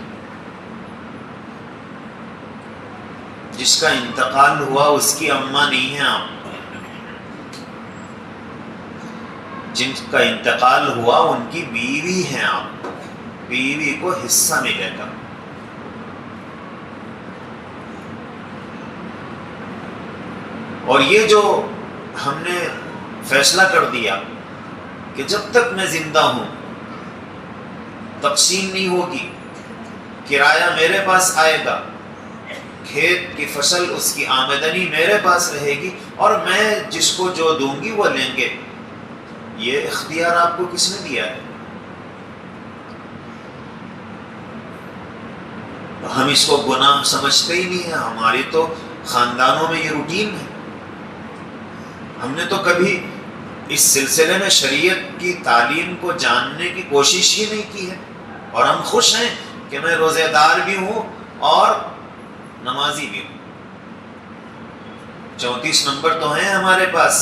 A: جس کا انتقال ہوا اس کی اماں نہیں ہیں آپ، جن کا انتقال ہوا ان کی بیوی ہیں آپ، بیوی کو حصہ ملے گا۔ اور یہ جو ہم نے فیصلہ کر دیا کہ جب تک میں زندہ ہوں تقسیم نہیں ہوگی، کرایہ میرے پاس آئے گا، کھیت کی فصل اس کی آمدنی میرے پاس رہے گی، اور میں جس کو جو دوں گی وہ لیں گے۔ یہ اختیار آپ کو کس نے دیا ہے؟ ہم اس کو گناہ سمجھتے ہی نہیں ہیں، ہماری تو خاندانوں میں یہ روٹین ہے۔ ہم نے تو کبھی اس سلسلے میں شریعت کی تعلیم کو جاننے کی کوشش ہی نہیں کی ہے، اور ہم خوش ہیں کہ میں روزے دار بھی ہوں اور نمازی بھی ہوں۔ 34 نمبر تو ہیں ہمارے پاس،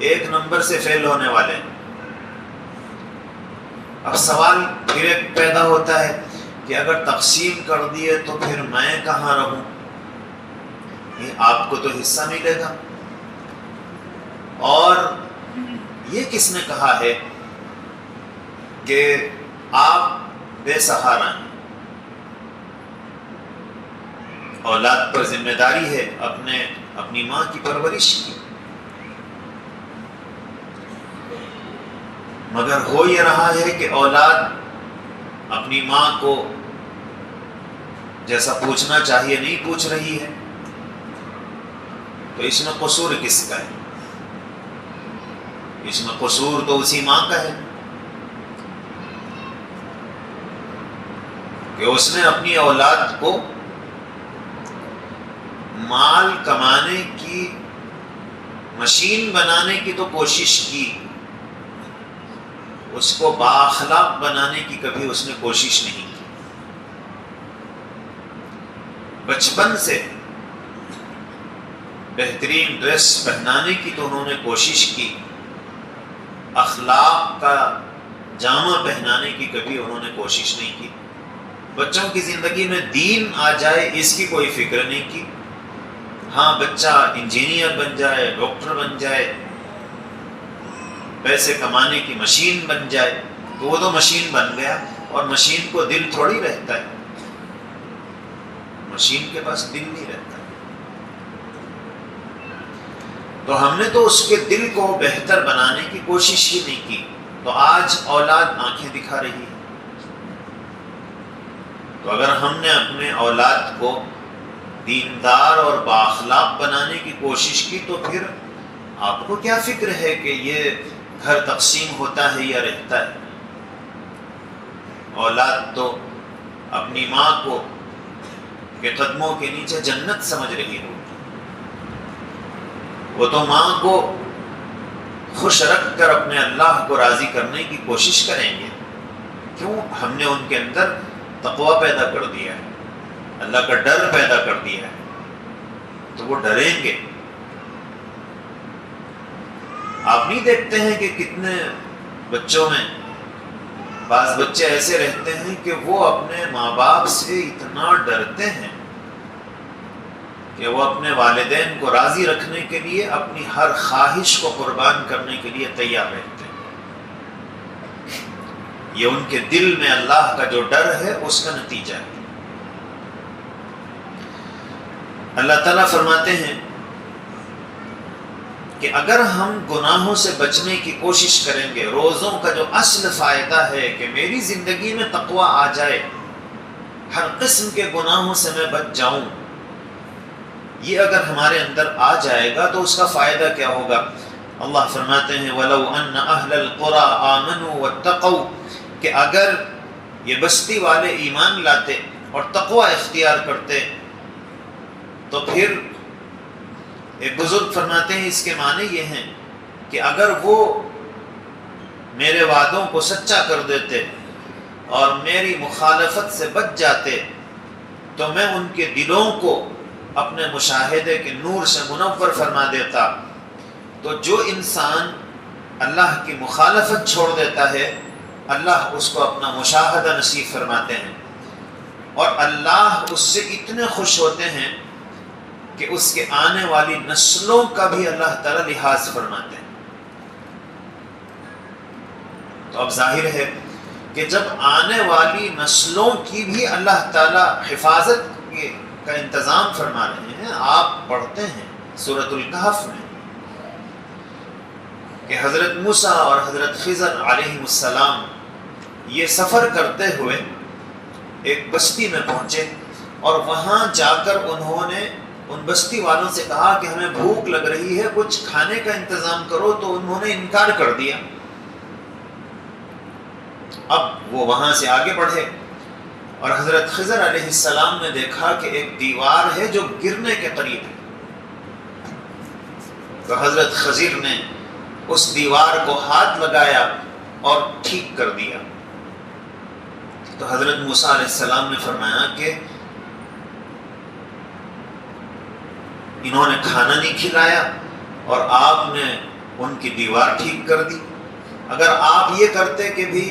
A: 1 نمبر سے فیل ہونے والے۔ اب سوال پھر ایک پیدا ہوتا ہے کہ اگر تقسیم کر دیے تو پھر میں کہاں رہوں؟ یہ آپ کو تو حصہ ملے گا، اور یہ کس نے کہا ہے کہ آپ بے سہارا ہیں؟ اولاد پر ذمہ داری ہے اپنی ماں کی پرورش کی، مگر ہو یہ رہا ہے کہ اولاد اپنی ماں کو جیسا پوچھنا چاہیے نہیں پوچھ رہی ہے، تو اس میں قصور کس کا ہے؟ اس میں قصور تو اسی ماں کا ہے کہ اس نے اپنی اولاد کو مال کمانے کی مشین بنانے کی تو کوشش کی، اس کو بااخلاق بنانے کی کبھی اس نے کوشش نہیں کی۔ بچپن سے بہترین ڈریس پہنانے کی تو انہوں نے کوشش کی، اخلاق کا جامہ پہنانے کی کبھی انہوں نے کوشش نہیں کی۔ بچوں کی زندگی میں دین آ جائے اس کی کوئی فکر نہیں کی۔ ہاں، بچہ انجینئر بن جائے، ڈاکٹر بن جائے، پیسے کمانے کی مشین بن جائے تو وہ تو مشین بن گیا، اور مشین کو دل تھوڑی رہتا ہے، مشین کے پاس دل نہیں رہتا۔ تو ہم نے تو اس کے دل کو بہتر بنانے کی کوشش ہی نہیں کی، تو آج اولاد آنکھیں دکھا رہی ہے۔ تو اگر ہم نے اپنے اولاد کو دیندار اور بااخلاق بنانے کی کوشش کی تو پھر آپ کو کیا فکر ہے کہ یہ گھر تقسیم ہوتا ہے یا رہتا ہے؟ اولاد تو اپنی ماں کو کے قدموں کے نیچے جنت سمجھ رہی ہوگی، وہ تو ماں کو خوش رکھ کر اپنے اللہ کو راضی کرنے کی کوشش کریں گے۔ کیوں؟ ہم نے ان کے اندر تقوی پیدا کر دیا ہے، اللہ کا ڈر پیدا کر دیا ہے، تو وہ ڈریں گے۔ آپ نہیں دیکھتے ہیں کہ کتنے بچوں میں بعض بچے ایسے رہتے ہیں کہ وہ اپنے ماں باپ سے اتنا ڈرتے ہیں کہ وہ اپنے والدین کو راضی رکھنے کے لیے اپنی ہر خواہش کو قربان کرنے کے لیے تیار رہتے ہیں۔ یہ ان کے دل میں اللہ کا جو ڈر ہے اس کا نتیجہ ہے۔ اللہ تعالیٰ فرماتے ہیں کہ اگر ہم گناہوں سے بچنے کی کوشش کریں گے، روزوں کا جو اصل فائدہ ہے کہ میری زندگی میں تقویٰ آ جائے، ہر قسم کے گناہوں سے میں بچ جاؤں، یہ اگر ہمارے اندر آ جائے گا تو اس کا فائدہ کیا ہوگا؟ اللہ فرماتے ہیں وَلَوْ أَنَّ أَهْلَ الْقُرَىٰ آمَنُوا وَاتَّقَوْا، کہ اگر یہ بستی والے ایمان لاتے اور تقویٰ اختیار کرتے تو پھر ایک بزرگ فرماتے ہیں اس کے معنی یہ ہیں کہ اگر وہ میرے وعدوں کو سچا کر دیتے اور میری مخالفت سے بچ جاتے تو میں ان کے دلوں کو اپنے مشاہدے کے نور سے منور فرما دیتا۔ تو جو انسان اللہ کی مخالفت چھوڑ دیتا ہے اللہ اس کو اپنا مشاہدہ نصیب فرماتے ہیں، اور اللہ اس سے اتنے خوش ہوتے ہیں کہ اس کے آنے والی نسلوں کا بھی اللہ تعالیٰ لحاظ فرماتے ہیں۔ تو اب ظاہر ہے کہ جب آنے والی نسلوں کی بھی اللہ تعالیٰ حفاظت کا انتظام فرما رہے ہیں۔ آپ پڑھتے ہیں سورۃ الکہف میں کہ حضرت موسیٰ اور حضرت خضر علیہ السلام یہ سفر کرتے ہوئے ایک بستی میں پہنچے اور وہاں جا کر انہوں نے ان بستی والوں سے کہا کہ ہمیں بھوک لگ رہی ہے، کچھ کھانے کا انتظام کرو، تو انہوں نے انکار کر دیا۔ اب وہ وہاں سے آگے بڑھے اور حضرت خضر علیہ السلام نے دیکھا کہ ایک دیوار ہے جو گرنے کے قریب ہے، تو حضرت خضر نے اس دیوار کو ہاتھ لگایا اور ٹھیک کر دیا۔ تو حضرت موسیٰ علیہ السلام نے فرمایا کہ انہوں نے کھانا نہیں کھلایا اور آپ نے ان کی دیوار ٹھیک کر دی، اگر آپ یہ کرتے کہ بھی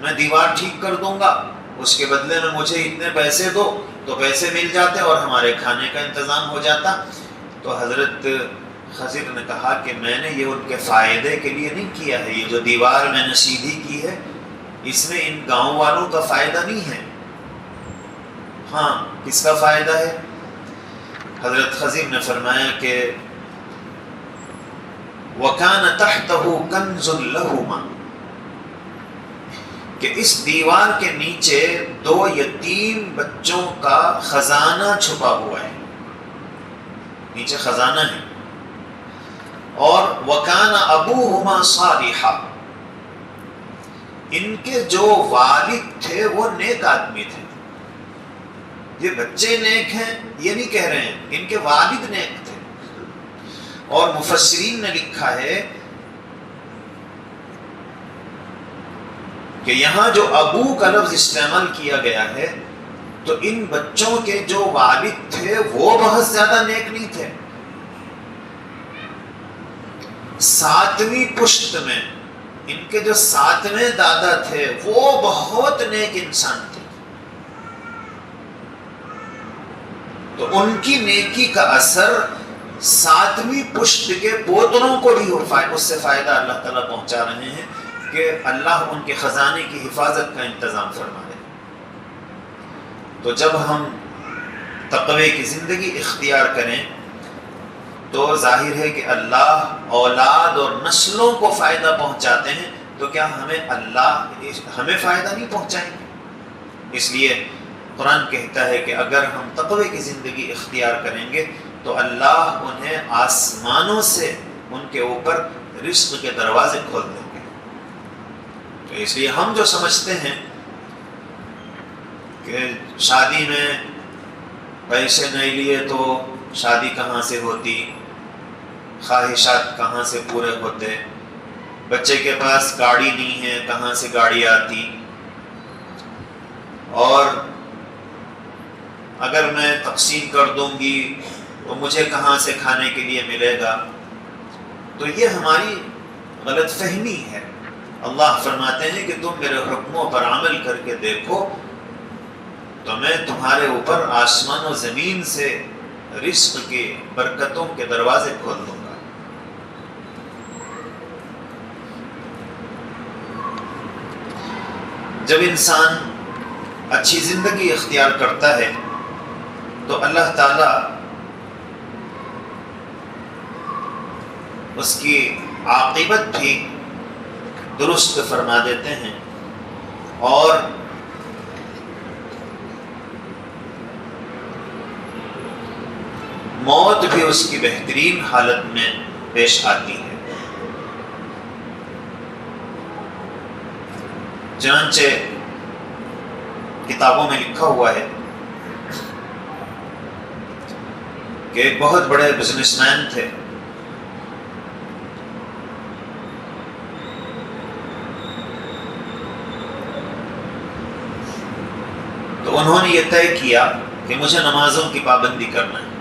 A: میں دیوار ٹھیک کر دوں گا، اس کے بدلے میں مجھے اتنے پیسے دو، تو پیسے مل جاتے اور ہمارے کھانے کا انتظام ہو جاتا۔ تو حضرت خضر نے کہا کہ میں نے یہ ان کے فائدے کے لیے نہیں کیا ہے، یہ جو دیوار میں نے سیدھی کی ہے اس میں ان گاؤں والوں کا فائدہ نہیں ہے۔ ہاں، کس کا فائدہ ہے؟ حضرت خضر نے فرمایا کہ وَكَانَ تَحْتَهُ كَنْزٌ لَهُمَا، کہ اس دیوار کے نیچے 2 یتیم بچوں کا خزانہ چھپا ہوا ہے، نیچے خزانہ ہے، اور وَكَانَ أَبُوهُمَا صَالِحًا، ان کے جو والد تھے وہ نیک آدمی تھے۔ یہ بچے نیک ہیں یہ نہیں کہہ رہے ہیں، ان کے والد نیک تھے۔ اور مفسرین نے لکھا ہے کہ یہاں جو ابو کا لفظ استعمال کیا گیا ہے تو ان بچوں کے جو والد تھے وہ بہت زیادہ نیک نہیں تھے، 7ویں پشت میں ان کے جو 7ویں دادا تھے وہ بہت نیک انسان تھے، تو ان کی نیکی کا اثر 7ویں پشت کے پوتروں کو بھی اس سے فائدہ اللہ تعالیٰ پہنچا رہے ہیں کہ اللہ ان کے خزانے کی حفاظت کا انتظام فرما رہے ہیں۔ تو جب ہم تقوی کی زندگی اختیار کریں تو ظاہر ہے کہ اللہ اولاد اور نسلوں کو فائدہ پہنچاتے ہیں، تو کیا ہمیں فائدہ نہیں پہنچائیں گے؟ اس لیے قرآن کہتا ہے کہ اگر ہم تقوی کی زندگی اختیار کریں گے تو اللہ انہیں آسمانوں سے ان کے اوپر رزق کے دروازے کھول دیں گے۔ تو اس لیے ہم جو سمجھتے ہیں کہ شادی میں پیسے نہیں لیے تو شادی کہاں سے ہوتی، خواہشات کہاں سے پورے ہوتے، بچے کے پاس گاڑی نہیں ہے کہاں سے گاڑی آتی، اور اگر میں تقسیم کر دوں گی تو مجھے کہاں سے کھانے کے لیے ملے گا، تو یہ ہماری غلط فہمی ہے۔ اللہ فرماتے ہیں کہ تم میرے حکموں پر عمل کر کے دیکھو تو میں تمہارے اوپر آسمان و زمین سے رزق کی برکتوں کے دروازے کھول دوں گا۔ جب انسان اچھی زندگی اختیار کرتا ہے تو اللہ تعالیٰ اس کی عاقبت بھی درست فرما دیتے ہیں، اور موت بھی اس کی بہترین حالت میں پیش آتی ہے۔ چنانچہ کتابوں میں لکھا ہوا ہے کہ ایک بہت بڑے بزنس مین تھے، تو انہوں نے یہ طے کیا کہ مجھے نمازوں کی پابندی کرنا ہے،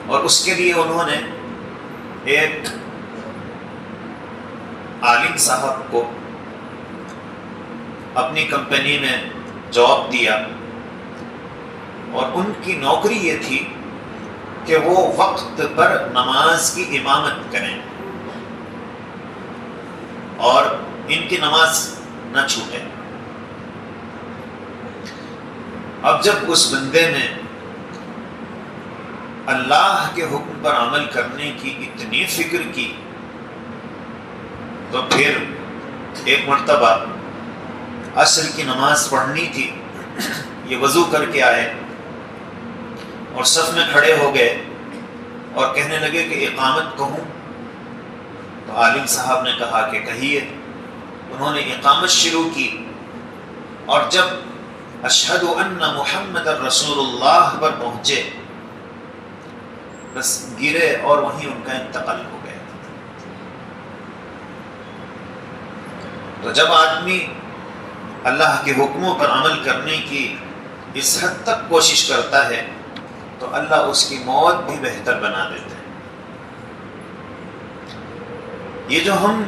A: اور اس کے لیے انہوں نے ایک عالم صاحب کو اپنی کمپنی میں جاب دیا، اور ان کی نوکری یہ تھی کہ وہ وقت پر نماز کی امامت کریں اور ان کی نماز نہ چھوٹے۔ اب جب اس بندے نے اللہ کے حکم پر عمل کرنے کی اتنی فکر کی تو پھر ایک مرتبہ عصر کی نماز پڑھنی تھی، یہ وضو کر کے آئے اور صف میں کھڑے ہو گئے اور کہنے لگے کہ اقامت کہوں؟ تو عالم صاحب نے کہا کہ کہیے۔ انہوں نے اقامت شروع کی، اور جب اشہد ان محمد رسول اللہ پر پہنچے بس گرے اور وہیں ان کا انتقال ہو گیا۔ تو جب آدمی اللہ کے حکموں پر عمل کرنے کی اس حد تک کوشش کرتا ہے تو اللہ اس کی موت بھی بہتر بنا دیتے ہیں۔ یہ جو ہم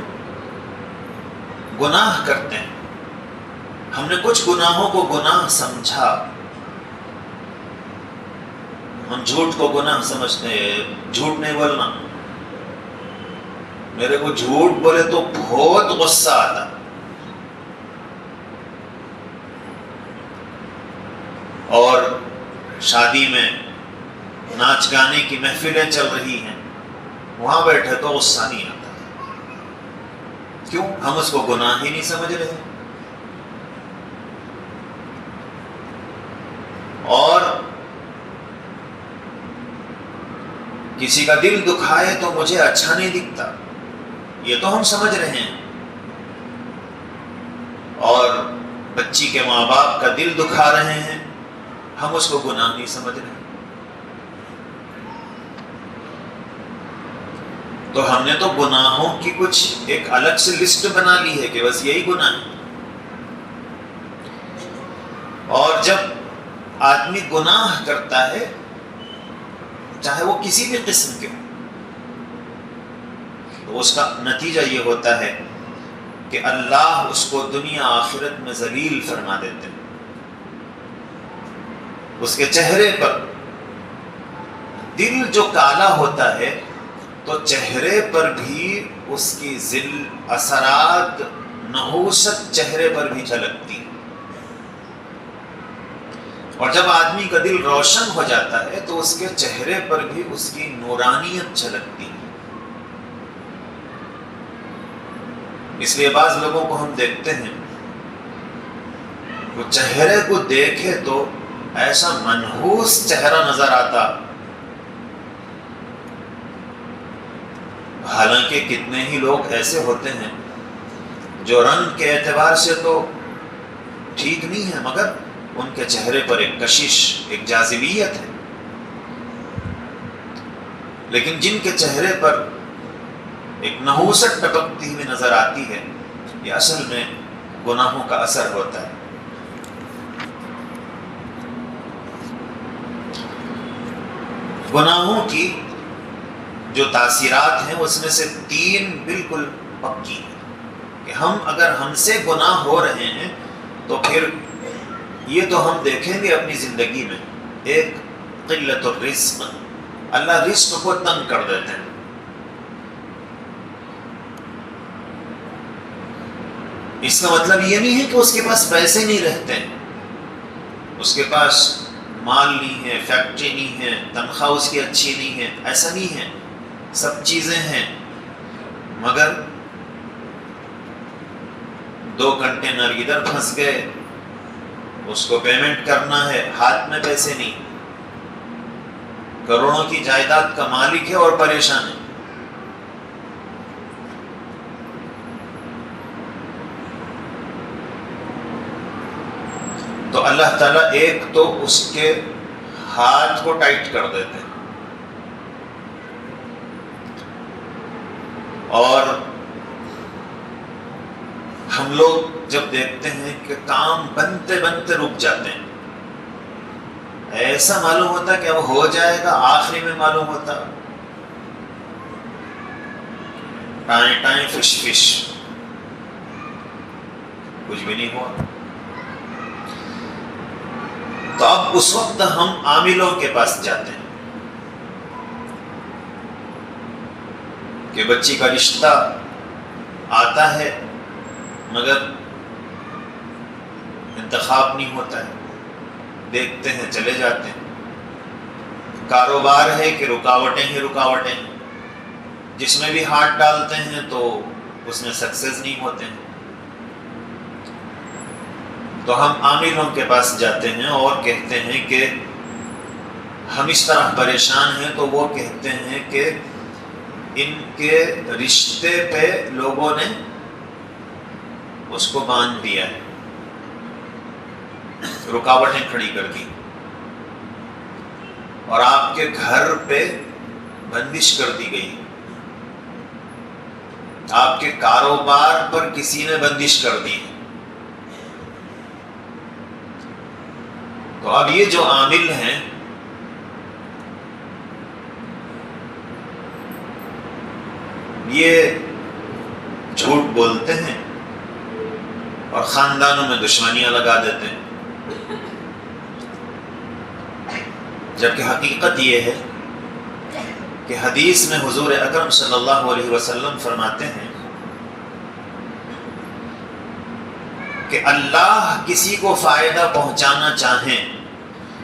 A: گناہ کرتے ہیں، ہم نے کچھ گناہوں کو گناہ سمجھا، ہم جھوٹ کو گناہ سمجھتے ہیں، جھوٹ نہیں بولنا، میرے کو جھوٹ بولے تو بہت غصہ آتا، اور شادی میں ناچ گانے کی محفلیں چل رہی ہیں، وہاں بیٹھے تو غصہ نہیں آتا۔ کیوں؟ ہم اس کو گناہ ہی نہیں سمجھ رہے۔ اور کسی کا دل دکھائے تو مجھے اچھا نہیں دکھتا، یہ تو ہم سمجھ رہے ہیں۔ اور بچی کے ماں باپ کا دل دکھا رہے ہیں، ہم اس کو گناہ نہیں سمجھ رہے۔ تو ہم نے تو گناہوں کی کچھ ایک الگ سے لسٹ بنا لی ہے کہ بس یہی گناہ ہے۔ اور جب آدمی گناہ کرتا ہے، چاہے وہ کسی بھی قسم کے ہو، تو اس کا نتیجہ یہ ہوتا ہے کہ اللہ اس کو دنیا آخرت میں ذلیل فرما دیتے ہیں۔ اس کے چہرے پر دل جو کالا ہوتا ہے تو چہرے پر بھی اس کی ذل اثرات نحوست چہرے پر بھی جھلکتی ہے، اور جب آدمی کا دل روشن ہو جاتا ہے تو اس کے چہرے پر بھی اس کی نورانیت جھلکتی ہے۔ اس لیے بعض لوگوں کو ہم دیکھتے ہیں، وہ چہرے کو دیکھے تو ایسا منحوس چہرہ نظر آتا، حالانکہ کتنے ہی لوگ ایسے ہوتے ہیں جو رنگ کے اعتبار سے تو ٹھیک نہیں ہے، مگر ان کے چہرے پر ایک کشش، ایک جاذبیت ہے۔ لیکن جن کے چہرے پر ایک نحوست ٹپکتی ہوئی نظر آتی ہے، یہ اصل میں گناہوں کا اثر ہوتا ہے۔ گناہوں کی جو تاثیرات ہیں اس میں سے 3 بالکل پکی ہیں کہ اگر ہم سے گناہ ہو رہے ہیں تو پھر یہ تو ہم دیکھیں گے اپنی زندگی میں، ایک قلت الرزق، اللہ رزق کو تنگ کر دیتے ہیں۔ اس کا مطلب یہ نہیں ہے کہ اس کے پاس پیسے نہیں رہتے ہیں، اس کے پاس مال نہیں ہے، فیکٹری نہیں ہے، تنخواہ اس کی اچھی نہیں ہے، ایسا نہیں ہے، سب چیزیں ہیں، مگر 2 کنٹینر ادھر پھنس گئے، اس کو پیمنٹ کرنا ہے، ہاتھ میں پیسے نہیں، کروڑوں کی جائیداد کا مالک ہے اور پریشان ہے۔ تو اللہ تعالیٰ ایک تو اس کے ہاتھ کو ٹائٹ کر دیتے ہیں، اور ہم لوگ جب دیکھتے ہیں کہ کام بنتے بنتے رک جاتے ہیں، ایسا معلوم ہوتا کہ اب ہو جائے گا، آخری میں معلوم ہوتا ٹائیں ٹائیں فش فش، کچھ بھی نہیں ہوا۔ تو اب اس وقت ہم عاملوں کے پاس جاتے ہیں کہ بچی کا رشتہ آتا ہے مگر انتخاب نہیں ہوتا ہے، دیکھتے ہیں چلے جاتے ہیں۔ کاروبار ہے کہ رکاوٹیں ہی رکاوٹیں ہیں، جس میں بھی ہاتھ ڈالتے ہیں تو اس میں سکسیس نہیں ہوتے ہیں۔ تو ہم عاملوں کے پاس جاتے ہیں اور کہتے ہیں کہ ہم اس طرح پریشان ہیں، تو وہ کہتے ہیں کہ ان کے رشتے پہ لوگوں نے اس کو باندھ دیا ہے، رکاوٹیں کھڑی کر دی، اور آپ کے گھر پہ بندش کر دی گئی، آپ کے کاروبار پر کسی نے بندش کر دی۔ تو اب یہ جو عامل ہیں یہ جھوٹ بولتے ہیں اور خاندانوں میں دشمنیاں لگا دیتے ہیں، جبکہ حقیقت یہ ہے کہ حدیث میں حضور اکرم صلی اللہ علیہ وسلم فرماتے ہیں کہ اللہ کسی کو فائدہ پہنچانا چاہیں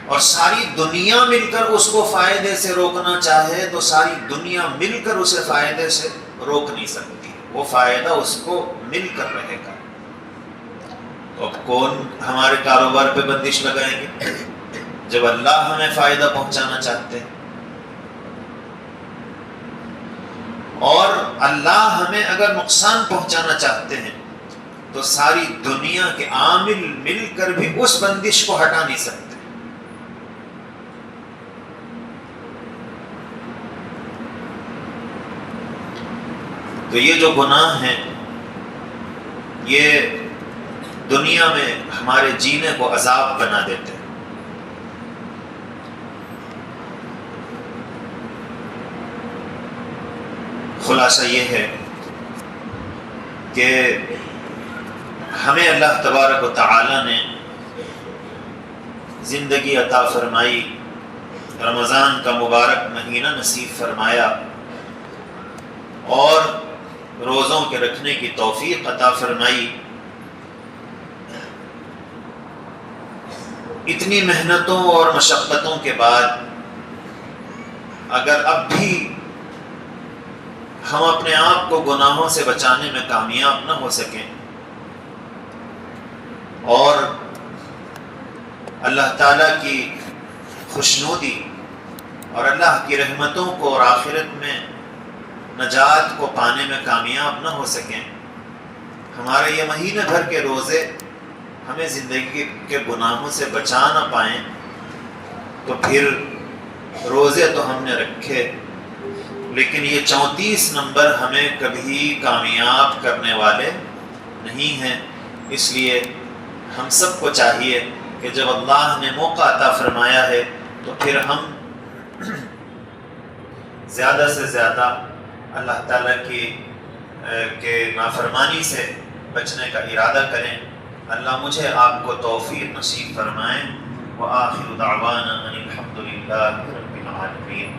A: اور ساری دنیا مل کر اس کو فائدے سے روکنا چاہے تو ساری دنیا مل کر اسے فائدے سے روک نہیں سکتی، وہ فائدہ اس کو مل کر رہے گا۔ تو اب کون ہمارے کاروبار پہ بندش لگائیں گے جب اللہ ہمیں فائدہ پہنچانا چاہتے ہیں؟ اور اللہ ہمیں اگر نقصان پہنچانا چاہتے ہیں تو ساری دنیا کے عامل مل کر بھی اس بندش کو ہٹا نہیں سکتے۔ تو یہ جو گناہ ہیں یہ دنیا میں ہمارے جینے کو عذاب بنا دیتے ہیں۔ خلاصہ یہ ہے کہ ہمیں اللہ تبارک و تعالی نے زندگی عطا فرمائی، رمضان کا مبارک مہینہ نصیب فرمایا اور روزوں کے رکھنے کی توفیق عطا فرمائی۔ اتنی محنتوں اور مشقتوں کے بعد اگر اب بھی ہم اپنے آپ کو گناہوں سے بچانے میں کامیاب نہ ہو سکیں اور اللہ تعالیٰ کی خوشنودی اور اللہ کی رحمتوں کو اور آخرت میں نجات کو پانے میں کامیاب نہ ہو سکیں، ہمارے یہ مہینے بھر کے روزے ہمیں زندگی کے گناہوں سے بچا نہ پائیں، تو پھر روزے تو ہم نے رکھے لیکن یہ 34 نمبر ہمیں کبھی کامیاب کرنے والے نہیں ہیں۔ اس لیے ہم سب کو چاہیے کہ جب اللہ نے موقع عطا فرمایا ہے تو پھر ہم زیادہ سے زیادہ اللہ تعالیٰ کی نافرمانی سے بچنے کا ارادہ کریں۔ اللہ مجھے آپ کو توفیق نصیب فرمائیں۔ وآخر دعوانا ان الحمد للہ رب العالمین۔